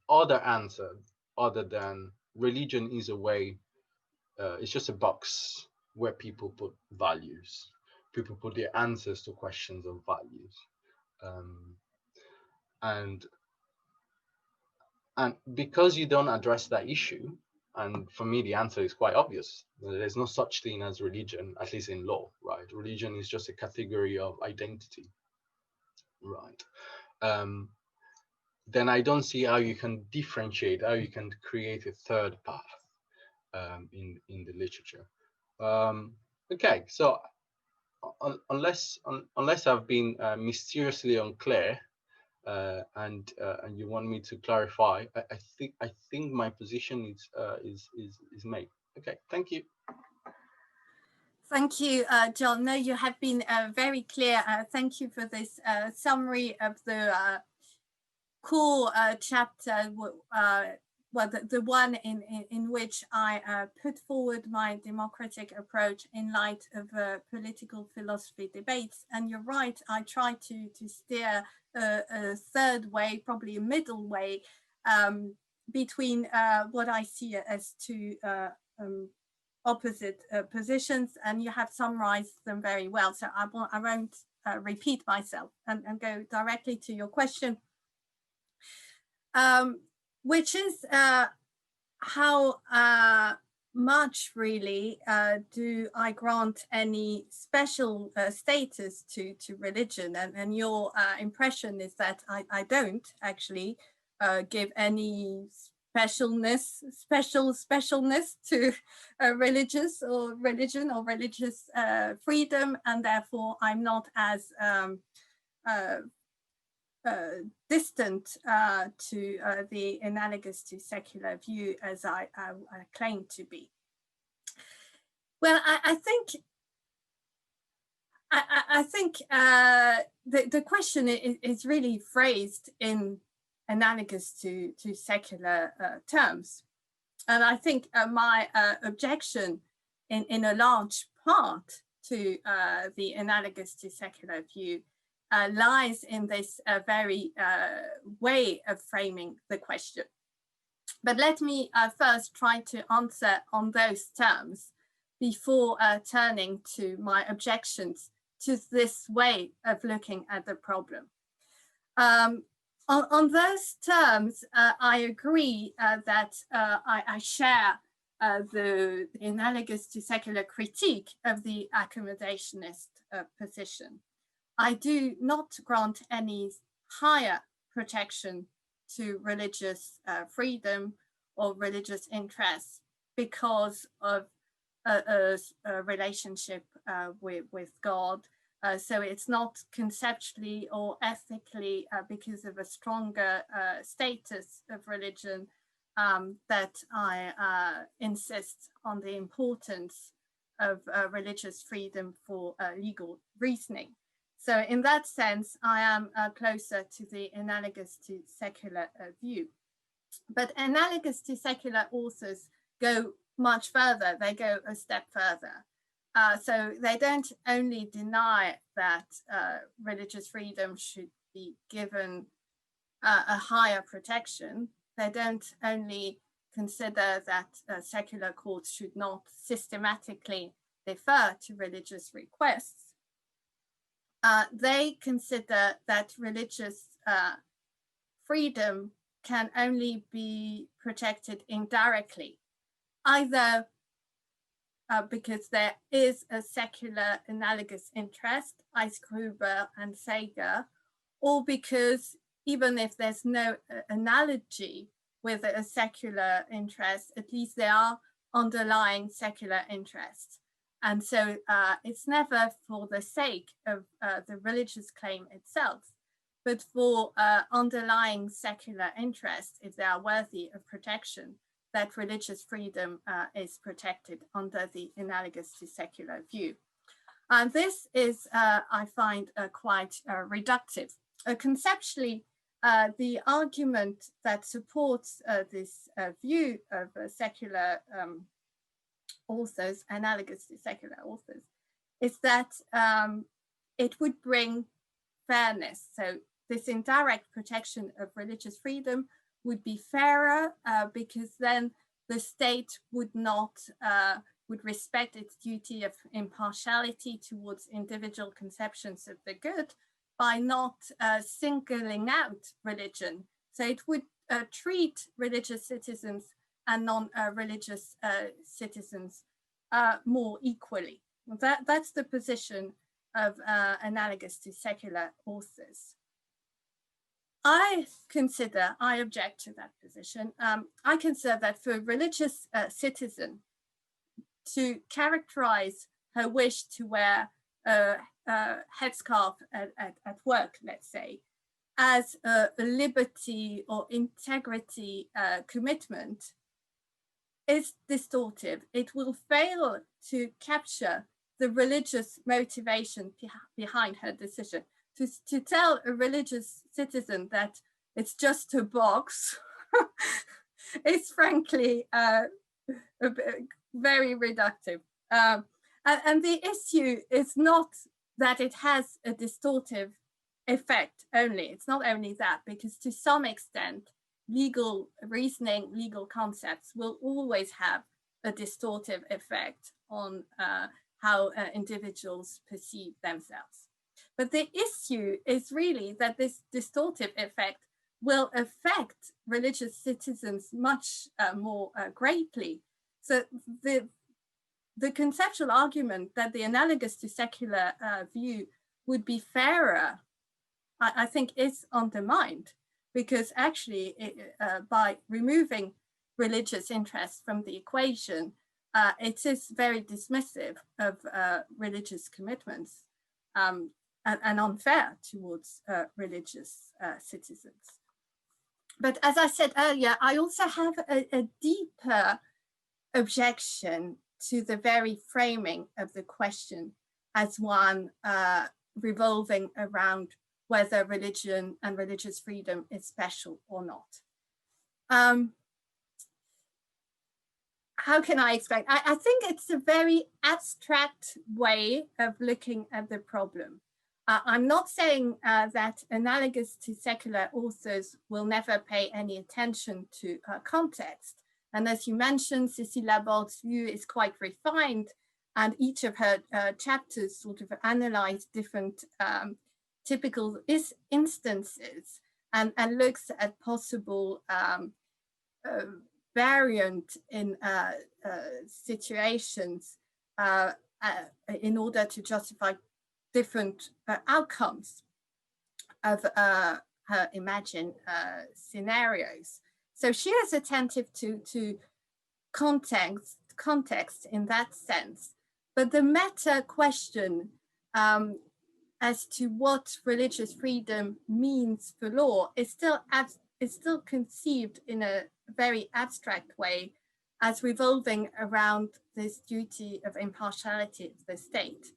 other answer other than religion is a way, it's just a box where people put values. People put their answers to questions of values. And because you don't address that issue, and for me, the answer is quite obvious. There's no such thing as religion, at least in law, right? Religion is just a category of identity, right? Then I don't see how you can differentiate, how you can create a third path in the literature. Okay, so unless I've been mysteriously unclear, and you want me to clarify, I think my position is made. Okay, thank you. Thank you, John. No, you have been very clear. Thank you for this summary of the core chapter, well, the one in which I put forward my democratic approach in light of political philosophy debates. And you're right, I try to steer a third way, probably a middle way, between what I see as two opposite positions, and you have summarized them very well. So I won't repeat myself and go directly to your question. which is how much really do I grant any special status to to and your impression is that I don't actually give any specialness to religious or religion or religious freedom, and therefore I'm not as distant to the analogous to secular view as I claim to be. Well, I think the question is really phrased in analogous to secular terms, and I think my objection in a large part to the analogous to secular view lies in this very way of framing the question. But let me first try to answer on those terms before turning to my objections to this way of looking at the problem. On those terms, I agree that I share the analogous to secular critique of the accommodationist position. I do not grant any higher protection to religious freedom or religious interests because of a relationship with God. So it's not conceptually or ethically because of a stronger status of religion that I insist on the importance of religious freedom for legal reasoning. So in that sense, I am closer to the analogous to secular view. But analogous to secular authors go much further, they go a step further. So they don't only deny that religious freedom should be given a higher protection, they don't only consider that secular courts should not systematically defer to religious requests, they consider that religious freedom can only be protected indirectly, either because there is a secular analogous interest, Eisgruber and Sager, or because even if there's no analogy with a secular interest, at least there are underlying secular interests. And so it's never for the sake of the religious claim itself, but for underlying secular interests, if they are worthy of protection, that religious freedom is protected under the analogous to secular view. And this is, I find, quite reductive. Conceptually, the argument that supports this view of secular authors, analogous to secular authors, is that it would bring fairness. So this indirect protection of religious freedom would be fairer because then the state would not, would respect its duty of impartiality towards individual conceptions of the good by not singling out religion. So it would treat religious citizens and non-religious citizens more equally. That's the position of analogous to secular authors. I object to that position. I consider that for a religious citizen to characterize her wish to wear a headscarf at work, let's say, as a liberty or integrity commitment is distortive. It will fail to capture the religious motivation behind her decision. To tell a religious citizen that it's just a box is frankly very reductive. And the issue is not that it has a distortive effect only. It's not only that, because to some extent, legal reasoning, legal concepts will always have a distortive effect on how individuals perceive themselves. But the issue is really that this distortive effect will affect religious citizens much more greatly. So the conceptual argument that the analogous to secular view would be fairer, I think, is undermined, because actually by removing religious interests from the equation, it is very dismissive of religious commitments and unfair towards religious citizens. But as I said earlier, I also have a deeper objection to the very framing of the question as one revolving around whether religion and religious freedom is special or not. How can I explain? I think it's a very abstract way of looking at the problem. I'm not saying that analogous to secular authors will never pay any attention to context. And as you mentioned, Cécile Laborde's view is quite refined, and each of her chapters sort of analyze different typical instances and looks at possible variant in situations in order to justify different outcomes of her imagined scenarios. So she is attentive to context in that sense. But the meta question as to what religious freedom means for law is still conceived in a very abstract way as revolving around this duty of impartiality of the state.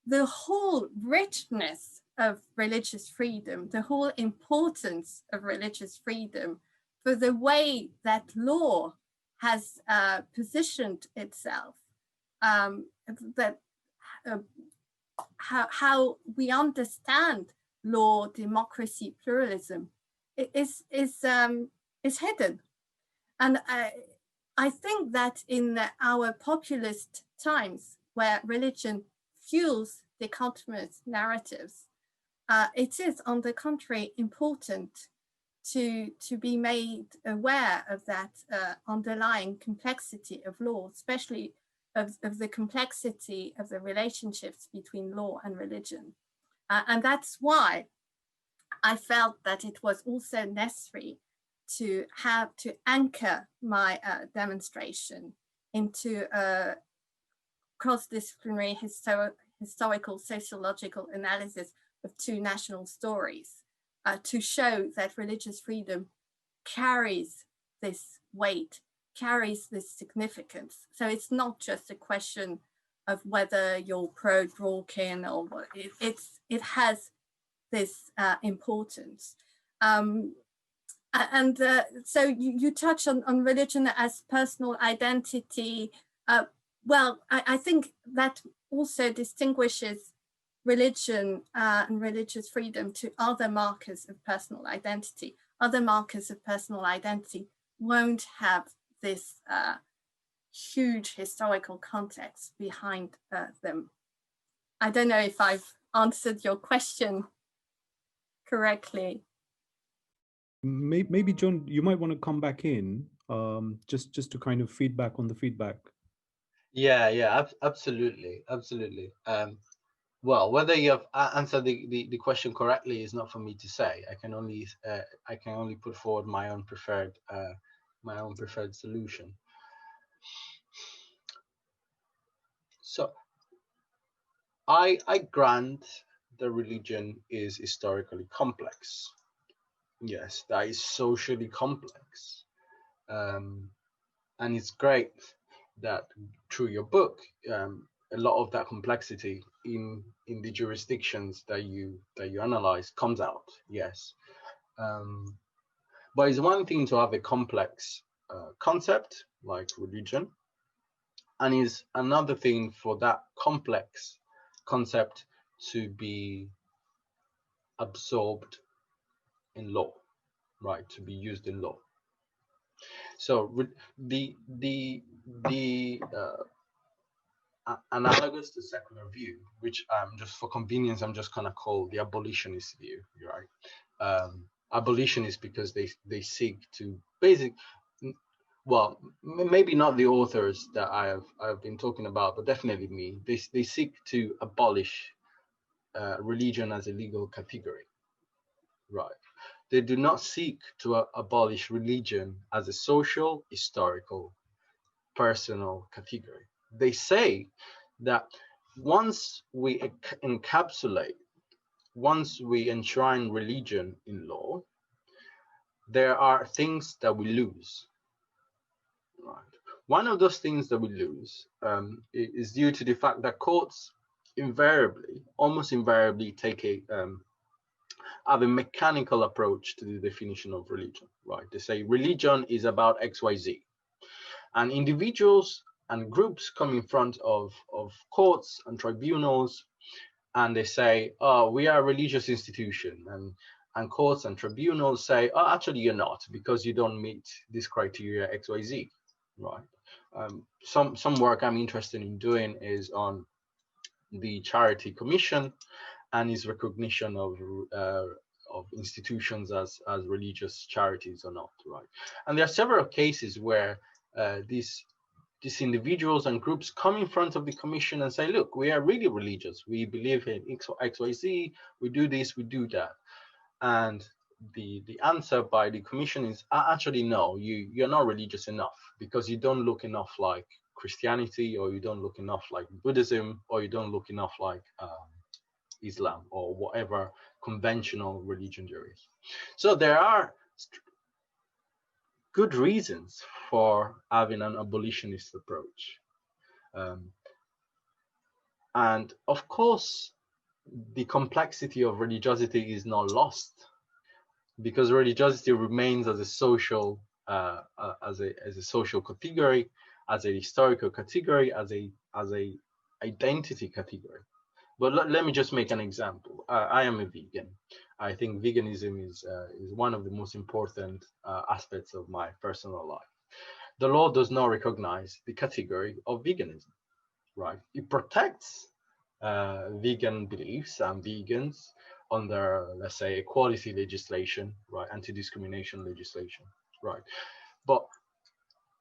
The whole richness of religious freedom, the whole importance of religious freedom for the way that law has positioned itself, how we understand law, democracy, pluralism is hidden. And I think that in our populist times, where religion fuels dichotomous narratives, it is, on the contrary, important to be made aware of that underlying complexity of law, especially of the complexity of the relationships between law and religion. And that's why I felt that it was also necessary to have to anchor my demonstration into a cross-disciplinary historical sociological analysis of two national stories to show that religious freedom carries this weight, carries this significance. So it's not just a question of whether you're pro-Dworkin or what, it has this importance. So you touch on religion as personal identity. Well, I think that also distinguishes religion and religious freedom to other markers of personal identity. Other markers of personal identity won't have this huge historical context behind them. I don't know if I've answered your question correctly. Maybe John, you might want to come back in just to kind of feedback on the feedback. Yeah, absolutely. Well, whether you have answered the question correctly is not for me to say. I can only put forward my own preferred solution. So I grant that religion is historically complex. Yes, that is socially complex, and it's great that through your book, a lot of that complexity in the jurisdictions that you analyze comes out. Yes, but it's one thing to have a complex concept like religion, and is another thing for that complex concept to be absorbed in law, right? To be used in law. So the analogous to secular view, which just for convenience, I'm just gonna call the abolitionist view, right? abolitionists because they seek to well, maybe not the authors that I've been talking about, but definitely me. They seek to abolish religion as a legal category, right? They do not seek to abolish religion as a social, historical, personal category. They say that once we encapsulate, once we enshrine religion in law, there are things that we lose. Right. One of those things that we lose is due to the fact that courts invariably, almost invariably, have a mechanical approach to the definition of religion. Right? They say religion is about XYZ, and individuals and groups come in front of courts and tribunals, and they say, "Oh, we are a religious institution," and courts and tribunals say, "Oh, actually, you're not, because you don't meet this criteria XYZ." Right. Some work I'm interested in doing is on the Charity Commission and its recognition of institutions as religious charities or not. Right. And there are several cases where these individuals and groups come in front of the commission and say, "Look, we are really religious. We believe in XYZ. We do this. We do that." And the answer by the commission is actually no, you're not religious enough, because you don't look enough like Christianity, or you don't look enough like Buddhism, or you don't look enough like Islam, or whatever conventional religion there is. So there are good reasons for having an abolitionist approach, and of course the complexity of religiosity is not lost, because religiosity remains as a social social category, as a historical category, as a identity category. But let me just make an example. I am a vegan. I think veganism is one of the most important aspects of my personal life. The law does not recognize the category of veganism, right? It protects vegan beliefs and vegans under, let's say, equality legislation, right, anti-discrimination legislation, right? But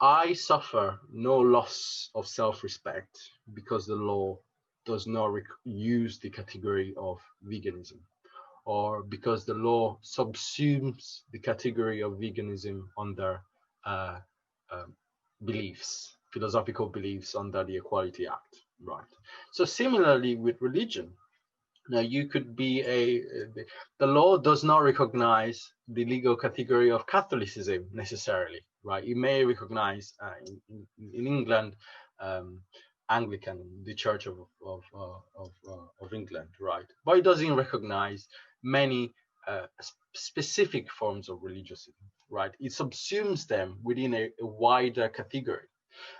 I suffer no loss of self-respect because the law does not use the category of veganism, or because the law subsumes the category of veganism under beliefs, philosophical beliefs under the Equality Act, right? So similarly with religion, now you could be the law does not recognize the legal category of Catholicism necessarily, right? It may recognize in England Anglican, the Church of England, right? But it doesn't recognize many specific forms of religiosity, right? It subsumes them within a wider category.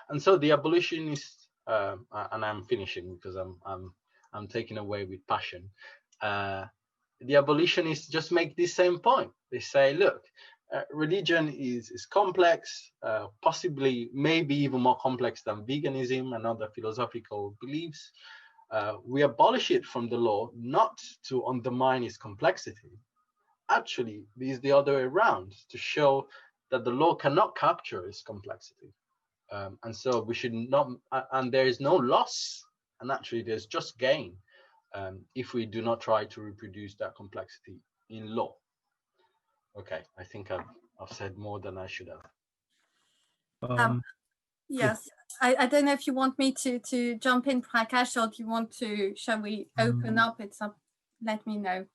And so the abolitionists, and I'm finishing because I'm taken away with passion. The abolitionists just make this same point. They say, look, religion is complex, possibly maybe even more complex than veganism and other philosophical beliefs. We abolish it from the law not to undermine its complexity. Actually, it is the other way around, to show that the law cannot capture its complexity. And so we should not, and there is no loss, and actually there's just gain if we do not try to reproduce that complexity in law. Okay, I think I've said more than I should have. Yes, I don't know if you want me to jump in, Prakash, or do you want to, shall we open up? It's up, let me know.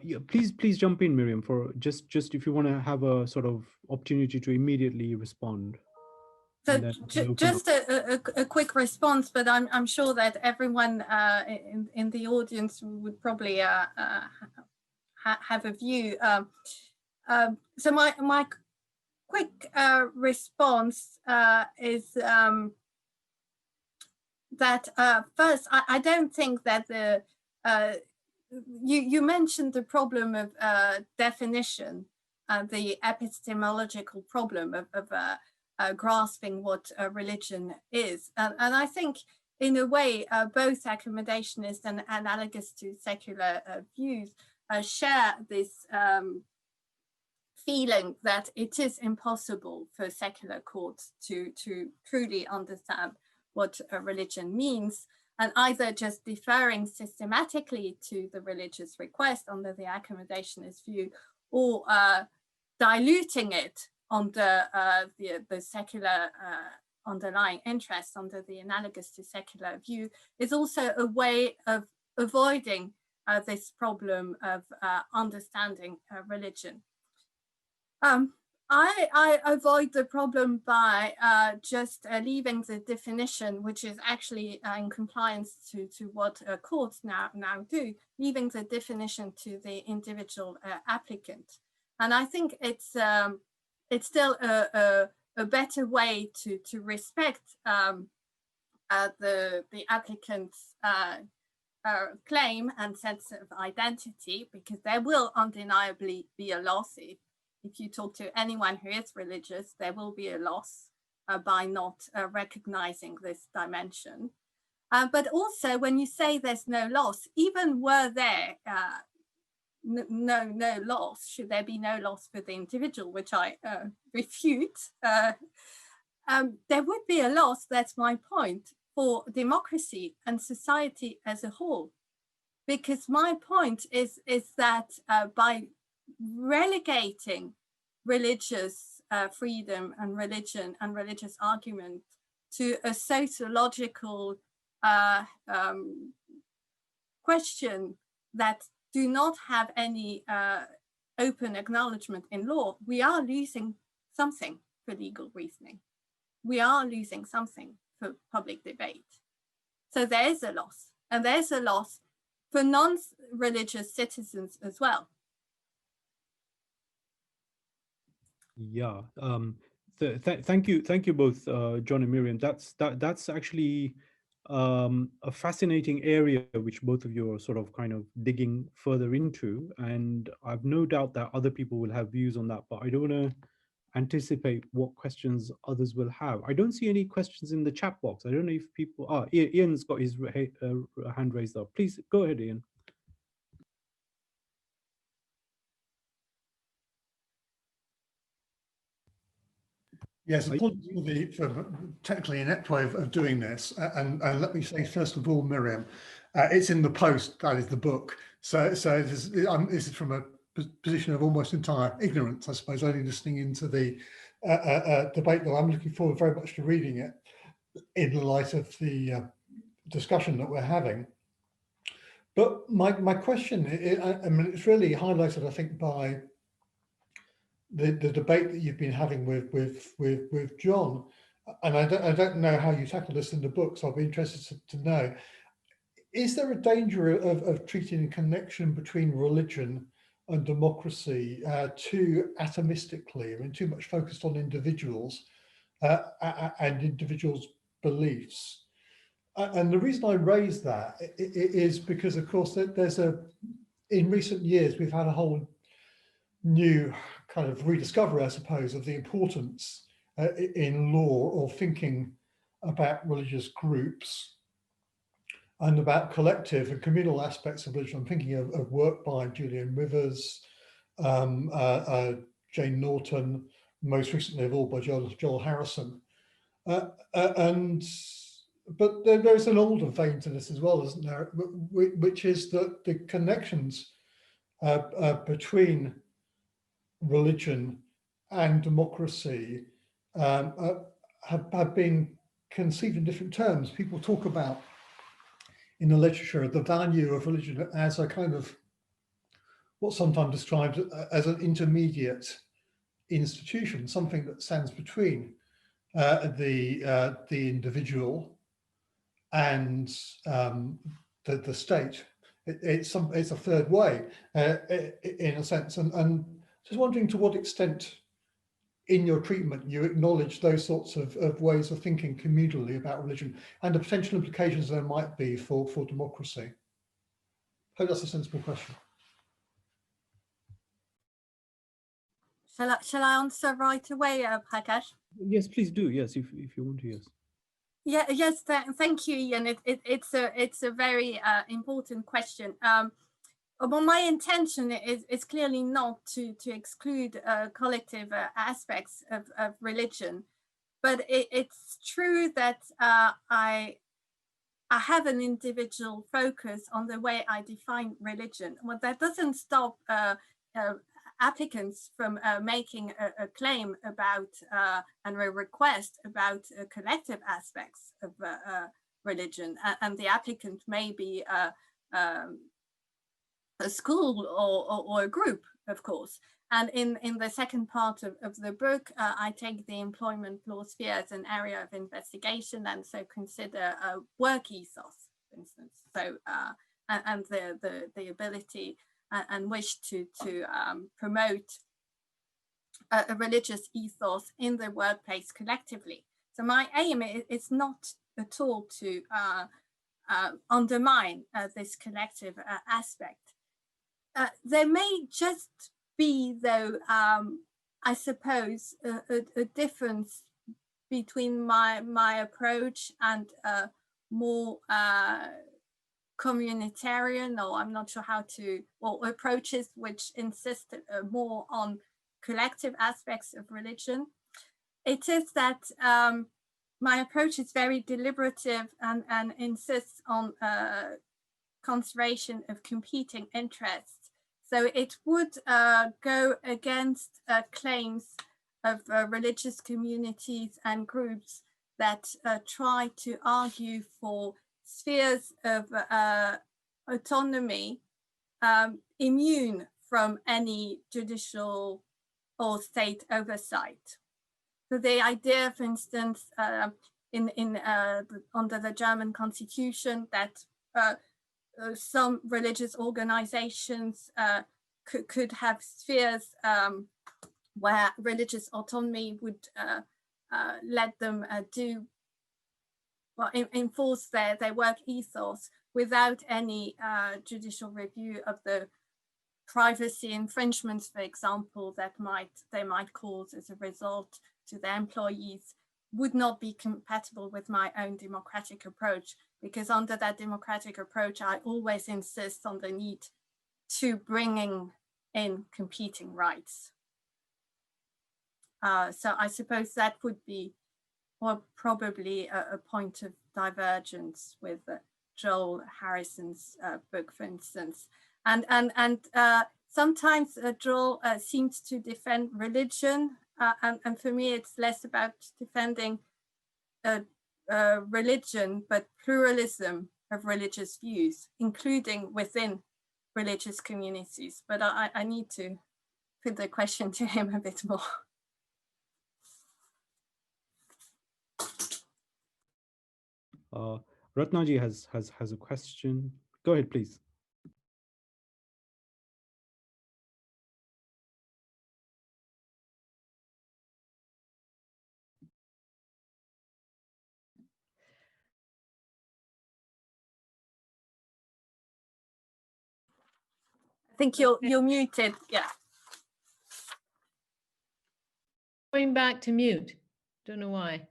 Yeah, please jump in, Myriam, for just if you want to have a sort of opportunity to immediately respond. So just a quick response, but I'm sure that everyone in the audience would probably have a view. So my quick response is that first, I don't think that the you mentioned the problem of definition, the epistemological problem of grasping what religion is, and I think in a way, both accommodationist and analogous to secular views share this feeling that it is impossible for secular courts to truly understand what a religion means, and either just deferring systematically to the religious request under the accommodationist view, or diluting it under the secular underlying interest under the analogous to secular view, is also a way of avoiding this problem of understanding religion. I avoid the problem by just leaving the definition, which is actually in compliance to what courts now do, leaving the definition to the individual applicant. And I think it's still a better way to respect the applicant's claim and sense of identity, because there will undeniably be a loss. If you talk to anyone who is religious, there will be a loss by not recognizing this dimension. But also, when you say there's no loss, even were there no loss, should there be no loss for the individual, which I refute, there would be a loss, that's my point, for democracy and society as a whole. Because my point is that by relegating religious freedom and religion and religious argument to a sociological question that do not have any open acknowledgement in law, we are losing something for legal reasoning. We are losing something for public debate. So there is a loss, and there's a loss for non-religious citizens as well. Yeah, thank you both, John and Myriam. That's actually a fascinating area which both of you are sort of kind of digging further into, and I've no doubt that other people will have views on that, but I don't want to anticipate what questions others will have. I don't see any questions in the chat box. I don't know if people, Ian's got his hand raised up. Please go ahead, Ian. Yes, apologies for the technically inept way of doing this. And let me say, first of all, Myriam, it's in the post, that is the book. So this is from a position of almost entire ignorance, I suppose, only listening into the debate, though I'm looking forward very much to reading it in the light of the discussion that we're having. But my question, I mean, it's really highlighted, I think, by the debate that you've been having with John, and I don't know how you tackle this in the book, so I'll be interested to know. Is there a danger of treating a connection between religion and democracy too atomistically? I mean, too much focused on individuals and individuals' beliefs? And the reason I raise that is because, of course, in recent years we've had a whole new kind of rediscovery, I suppose, of the importance in law or thinking about religious groups and about collective and communal aspects of religion. I'm thinking of work by Julian Rivers, Jane Norton, most recently of all by Joel Harrison. But there's an older vein to this as well, isn't there? Which is that the connections between religion and democracy have been conceived in different terms. People talk about, in the literature, the value of religion as a kind of what's sometimes described as an intermediate institution, something that stands between the individual and the state. It's a third way, in a sense, and just wondering to what extent in your treatment you acknowledge those sorts of ways of thinking communally about religion and the potential implications there might be for democracy. I hope that's a sensible question. Shall I answer right away, Prakash? Yes, please do. Yes, if you want to, yes. Yeah, yes, thank you, Ian. It's a very important question. Well, my intention is clearly not to exclude collective aspects of religion, but it's true that I have an individual focus on the way I define religion. Well, that doesn't stop applicants from making a claim about and a request about collective aspects of religion, and the applicant may be a school or a group, of course. And in the second part of the book, I take the employment law sphere as an area of investigation, and so consider work ethos, for instance. So and the ability and wish to promote a religious ethos in the workplace collectively. So my aim is not at all to undermine this collective aspect. There may just be, though, I suppose, a difference between my approach and more communitarian, or I'm not sure how to, or approaches which insist more on collective aspects of religion. It is that my approach is very deliberative and insists on consideration of competing interests. So it would go against claims of religious communities and groups that try to argue for spheres of autonomy immune from any judicial or state oversight. So the idea, for instance, under the German constitution, that some religious organizations could have spheres where religious autonomy would let them enforce their work ethos without any judicial review of the privacy infringements, for example, that they might cause as a result to their employees, would not be compatible with my own democratic approach, because under that democratic approach, I always insist on the need to bringing in competing rights. So I suppose that would be probably a point of divergence with Joel Harrison's book, for instance. And sometimes Joel seems to defend religion, and for me, it's less about defending religion, but pluralism of religious views, including within religious communities. But I need to put the question to him a bit more. Ratnaji has a question. Go ahead, please. I think you're muted. Yeah. Going back to mute. Don't know why.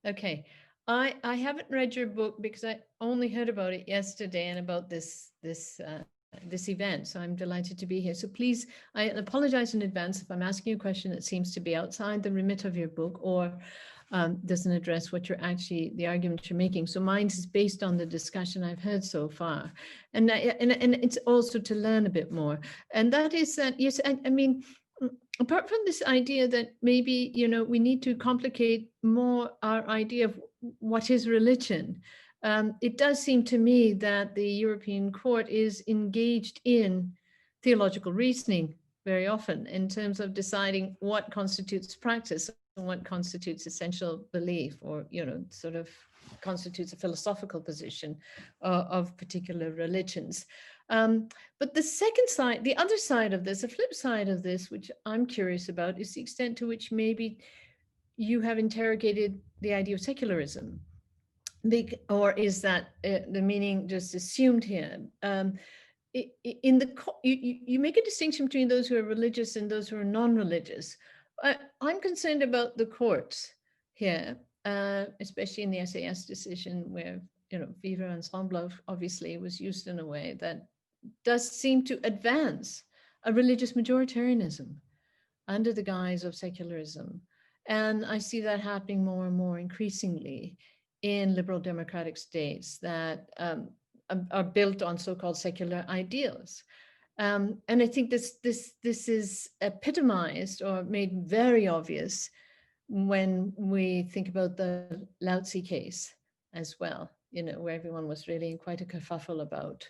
Okay. I haven't read your book because I only heard about it yesterday and about this event. So I'm delighted to be here. So please, I apologize in advance if I'm asking you a question that seems to be outside the remit of your book or doesn't address what you're actually, the argument you're making. So mine is based on the discussion I've heard so far. And it's also to learn a bit more. And that is that, yes, I mean, apart from this idea that maybe, you know, we need to complicate more our idea of what is religion, it does seem to me that the European Court is engaged in theological reasoning very often in terms of deciding what constitutes practice and what constitutes essential belief, or, you know, sort of constitutes a philosophical position of particular religions. But the second side, the other side of this, the flip side of this, which I'm curious about, is the extent to which maybe you have interrogated the idea of secularism. Or is that the meaning just assumed here? You make a distinction between those who are religious and those who are non-religious. I'm concerned about the courts here, especially in the SAS decision where, you know, Vivre Ensemble obviously was used in a way that does seem to advance a religious majoritarianism under the guise of secularism. And I see that happening more and more increasingly in liberal democratic states that are built on so-called secular ideals. And I think this is epitomized or made very obvious when we think about the Lao Tzu case as well, you know, where everyone was really in quite a kerfuffle about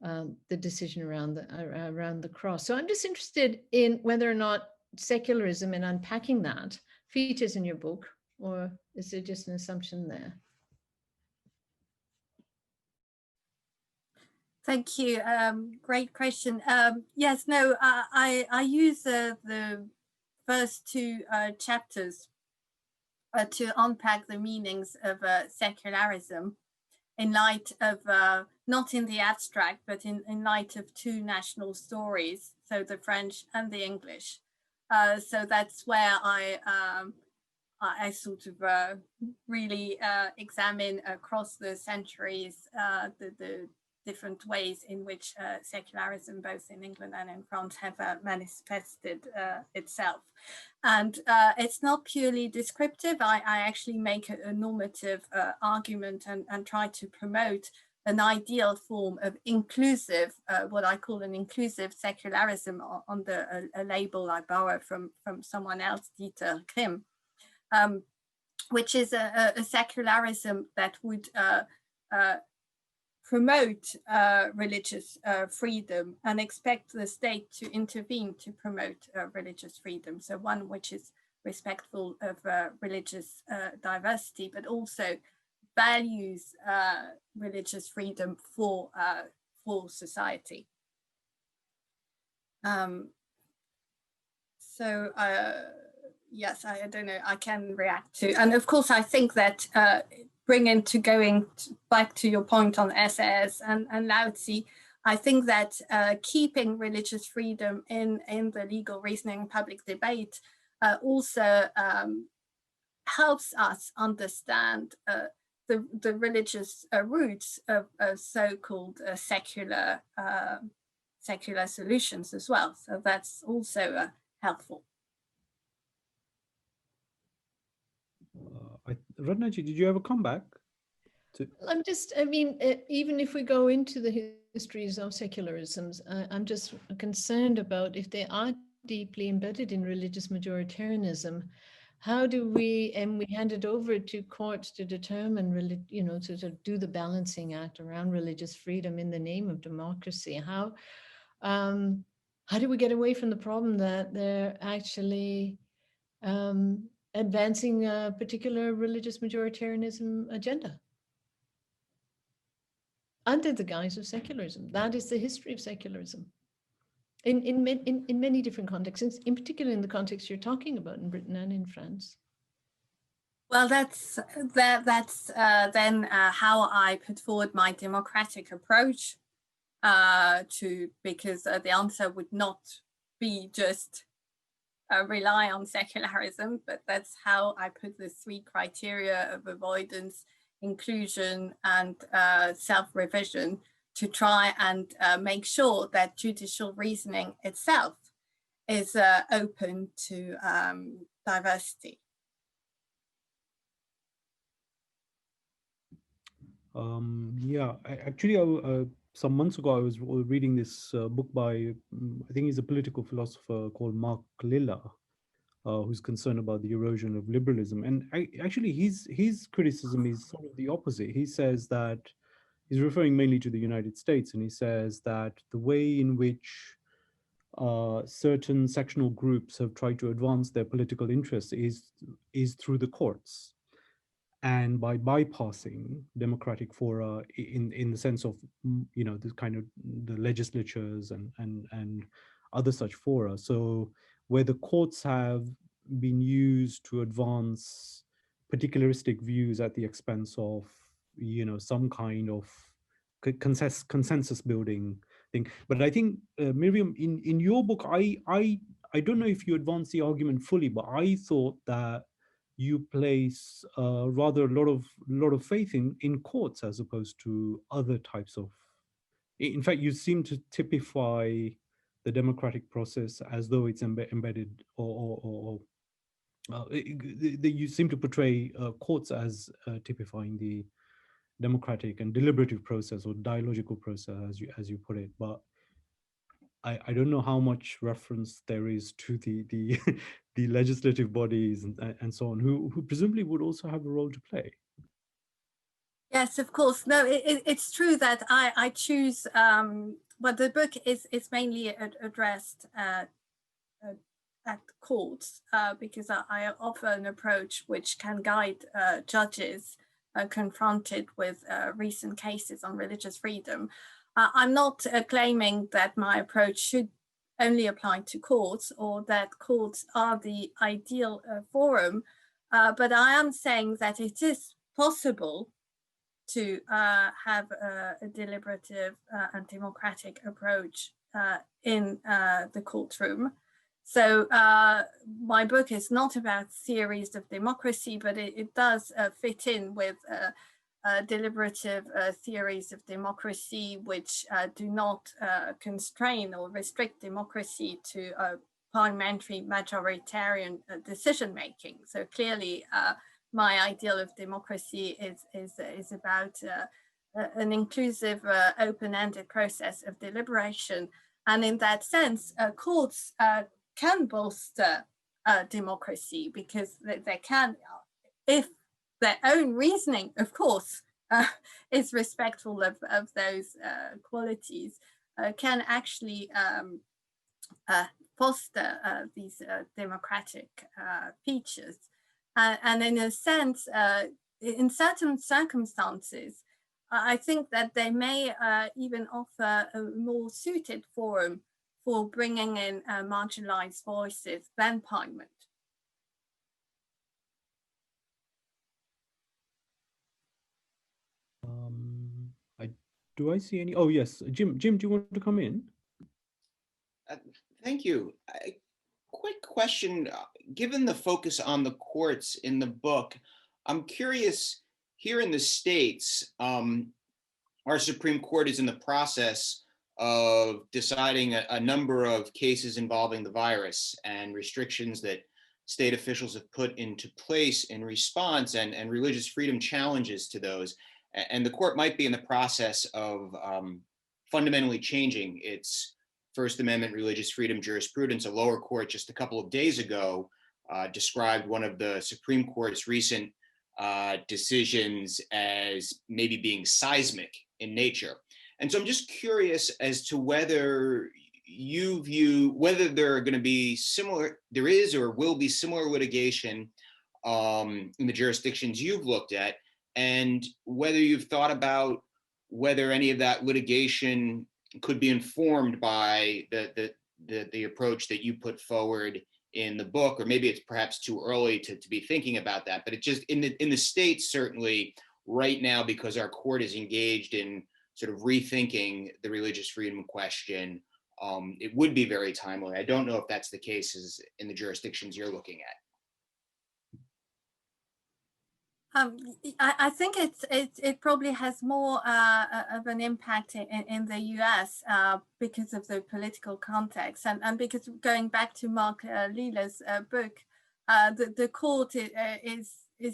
the decision around the cross. So I'm just interested in whether or not secularism and unpacking that features in your book, or is it just an assumption there? Thank you. Great question. Yes, no, I use the first two chapters to unpack the meanings of secularism in light of, not in the abstract, but in light of two national stories, so the French and the English. So that's where I sort of really examine across the centuries the different ways in which secularism, both in England and in France, have manifested itself. And it's not purely descriptive. I actually make a normative argument and try to promote an ideal form of inclusive, what I call an inclusive secularism, under a label I borrow from someone else, Dieter Grimm, which is a secularism that would promote religious freedom and expect the state to intervene to promote religious freedom. So one which is respectful of religious diversity, but also values religious freedom for society. Yes, I don't know, I can react to, and of course I think that going back to your point on SAS and Lao Tzu, I think that keeping religious freedom in the legal reasoning public debate also helps us understand the religious roots of so-called secular solutions as well. So that's also helpful. Ratnaji, did you ever come back? I mean, even if we go into the histories of secularisms, I'm just concerned about if they are deeply embedded in religious majoritarianism, how do we, and we hand it over to courts to determine, you know, to do the balancing act around religious freedom in the name of democracy? How do we get away from the problem that they're actually advancing a particular religious majoritarianism agenda under the guise of secularism? That is the history of secularism in many different contexts, in particular in the context you're talking about in Britain and in France. Well, that's then how I put forward my democratic approach because the answer would not be just rely on secularism, but that's how I put the three criteria of avoidance, inclusion, and self-revision to try and make sure that judicial reasoning itself is open to diversity. Yeah, actually, some months ago, I was reading this book by, I think he's a political philosopher called Mark Lilla, who's concerned about the erosion of liberalism. And actually, his criticism is sort of the opposite. He says that, he's referring mainly to the United States, and he says that the way in which certain sectional groups have tried to advance their political interests is through the courts, and by bypassing democratic fora in the sense of, you know, this kind of the legislatures and other such fora. So where the courts have been used to advance particularistic views at the expense of, you know, some kind of consensus building thing. But I think, Myriam, in your book, I don't know if you advance the argument fully, but I thought that you place rather a lot of faith in courts as opposed to other types of. In fact, you seem to typify the democratic process as though it's embedded, or you seem to portray courts as typifying the democratic and deliberative process or dialogical process, as you put it. But I don't know how much reference there is to the the legislative bodies and so on, who presumably would also have a role to play. Yes, of course. No, it's true that I choose, but the book is mainly addressed at courts because I offer an approach which can guide judges confronted with recent cases on religious freedom. I'm not claiming that my approach should only apply to courts or that courts are the ideal forum, but I am saying that it is possible to have a deliberative and democratic approach in the courtroom. So my book is not about theories of democracy, but it does fit in with deliberative theories of democracy, which do not constrain or restrict democracy to parliamentary majoritarian decision-making. So clearly, my ideal of democracy is about an inclusive, open-ended process of deliberation. And in that sense, courts can bolster democracy because they can, if their own reasoning, of course, is respectful of those qualities, can actually foster these democratic features. And in a sense, in certain circumstances, I think that they may even offer a more suited forum for bringing in marginalized voices than Parliament. Do I see any? Oh, yes. Jim, do you want to come in? Thank you. Quick question. Given the focus on the courts in the book, I'm curious, here in the States, our Supreme Court is in the process of deciding a number of cases involving the virus and restrictions that state officials have put into place in response, and religious freedom challenges to those. And the court might be in the process of fundamentally changing its First Amendment religious freedom jurisprudence. A lower court just a couple of days ago described one of the Supreme Court's recent decisions as maybe being seismic in nature. And so I'm just curious as to whether you view, whether there are going to be there is or will be similar litigation in the jurisdictions you've looked at, and whether you've thought about whether any of that litigation could be informed by the approach that you put forward in the book, or maybe it's perhaps too early to be thinking about that. But it just in the States, certainly right now, because our court is engaged in sort of rethinking the religious freedom question, it would be very timely. I don't know if that's the case in the jurisdictions you're looking at. I think it probably has more of an impact in the US because of the political context, and because, going back to Mark Leela's book, the court is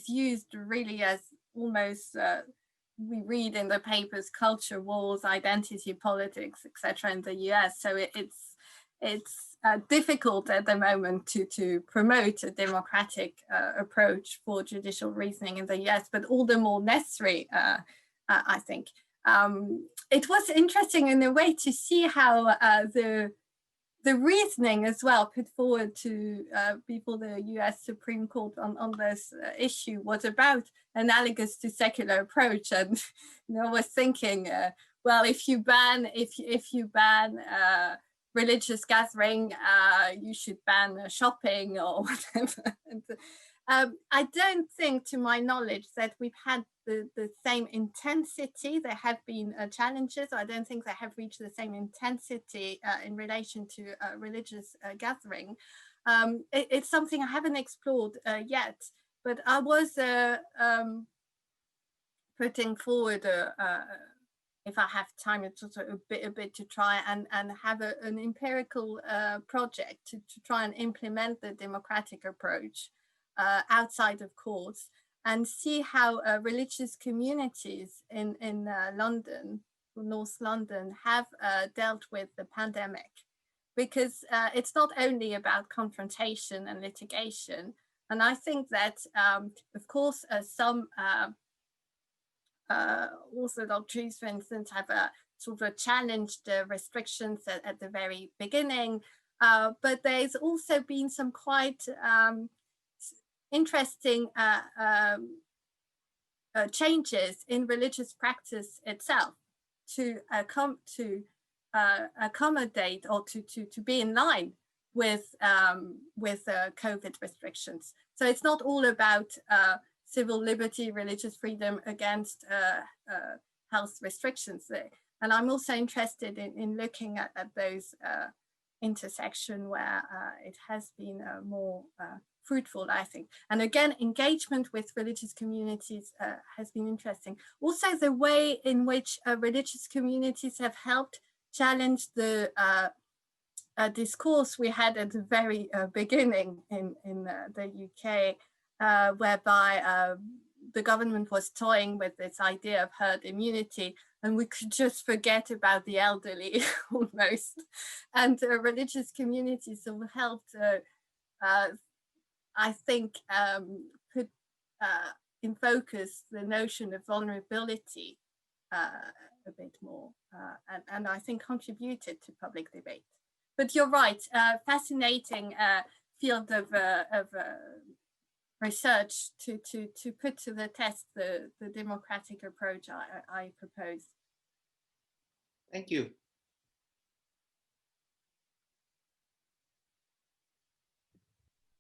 used really as almost, we read in the papers, culture wars, identity politics, etc. in the US. So it's difficult at the moment to promote a democratic approach for judicial reasoning in the US, but all the more necessary, I think. It was interesting in a way to see how the reasoning as well put forward to before the US Supreme Court on this issue was about analogous to secular approach. And I was thinking, well, if you ban religious gathering, you should ban shopping or whatever. I don't think, to my knowledge, that we've had the same intensity. There have been challenges. I don't think they have reached the same intensity in relation to religious gathering. It's something I haven't explored yet, but I was putting forward if I have time, it's also a bit to try and have an empirical project to try and implement the democratic approach outside of courts and see how religious communities in London, North London, have dealt with the pandemic. Because it's not only about confrontation and litigation. And I think that, of course, some Orthodox Jews, for instance, have sort of challenged the restrictions at the very beginning. But there's also been some quite interesting changes in religious practice itself to accommodate or to be in line with COVID restrictions. So it's not all about civil liberty, religious freedom against health restrictions there. And I'm also interested in looking at those intersection where it has been more fruitful, I think. And again, engagement with religious communities has been interesting. Also the way in which religious communities have helped challenge the discourse we had at the very beginning in the UK, whereby the government was toying with this idea of herd immunity, and we could just forget about the elderly almost. And religious communities have helped, I think, put in focus the notion of vulnerability a bit more, and I think contributed to public debate. But you're right, fascinating field of research to put to the test the democratic approach I propose. Thank you.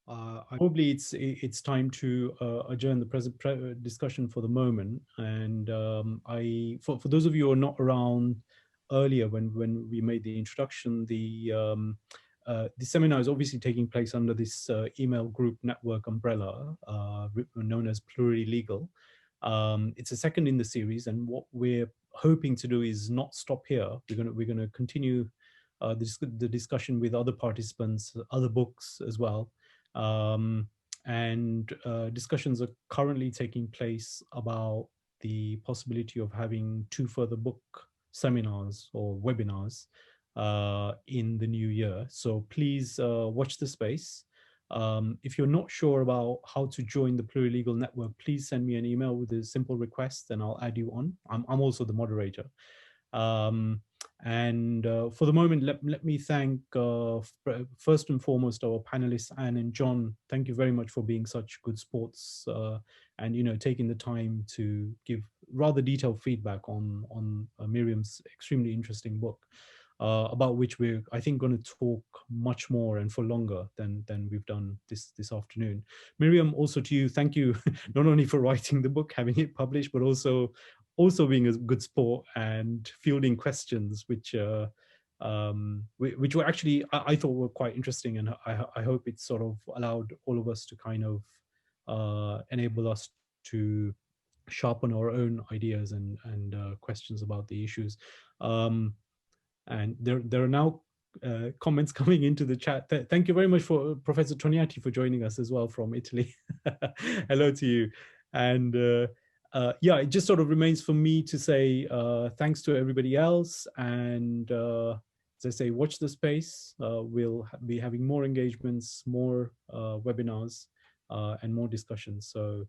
Probably it's time to adjourn the present discussion for the moment. And for those of you who are not around earlier when we made the introduction, the seminar is obviously taking place under this email group network umbrella known as Plurilegal. It's a second in the series, and what we're hoping to do is not stop here. We're gonna continue the discussion with other participants, other books as well. And discussions are currently taking place about the possibility of having 2 further book seminars or webinars in the new year. So please watch the space. If you're not sure about how to join the Plurilegal network, please send me an email with a simple request and I'll add you on. I'm also the moderator. And for the moment, let me thank first and foremost our panelists, Anne and John. Thank you very much for being such good sports and taking the time to give rather detailed feedback on Myriam's extremely interesting book, about which we're, I think, going to talk much more and for longer than we've done this afternoon. Myriam, also to you, thank you not only for writing the book, having it published, but also being a good sport and fielding questions, which were actually, I thought were quite interesting. And I hope it sort of allowed all of us to kind of enable us to sharpen our own ideas and questions about the issues. And there are now comments coming into the chat. Thank you very much for Professor Toniati for joining us as well from Italy. Hello to you. And yeah, it just sort of remains for me to say thanks to everybody else. And as I say, watch the space. We'll be having more engagements, more webinars, and more discussions. So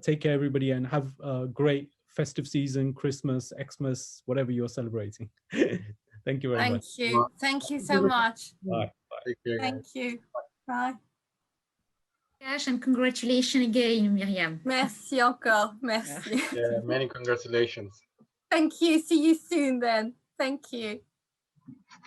take care, everybody, and have a great festive season, Christmas, Xmas, whatever you're celebrating. Thank you very much. Thank you. Thank you so much. Bye. Bye. Thank you. Bye. And congratulations again, Myriam. Merci encore. Merci. Yeah, many congratulations. Thank you. See you soon then. Thank you.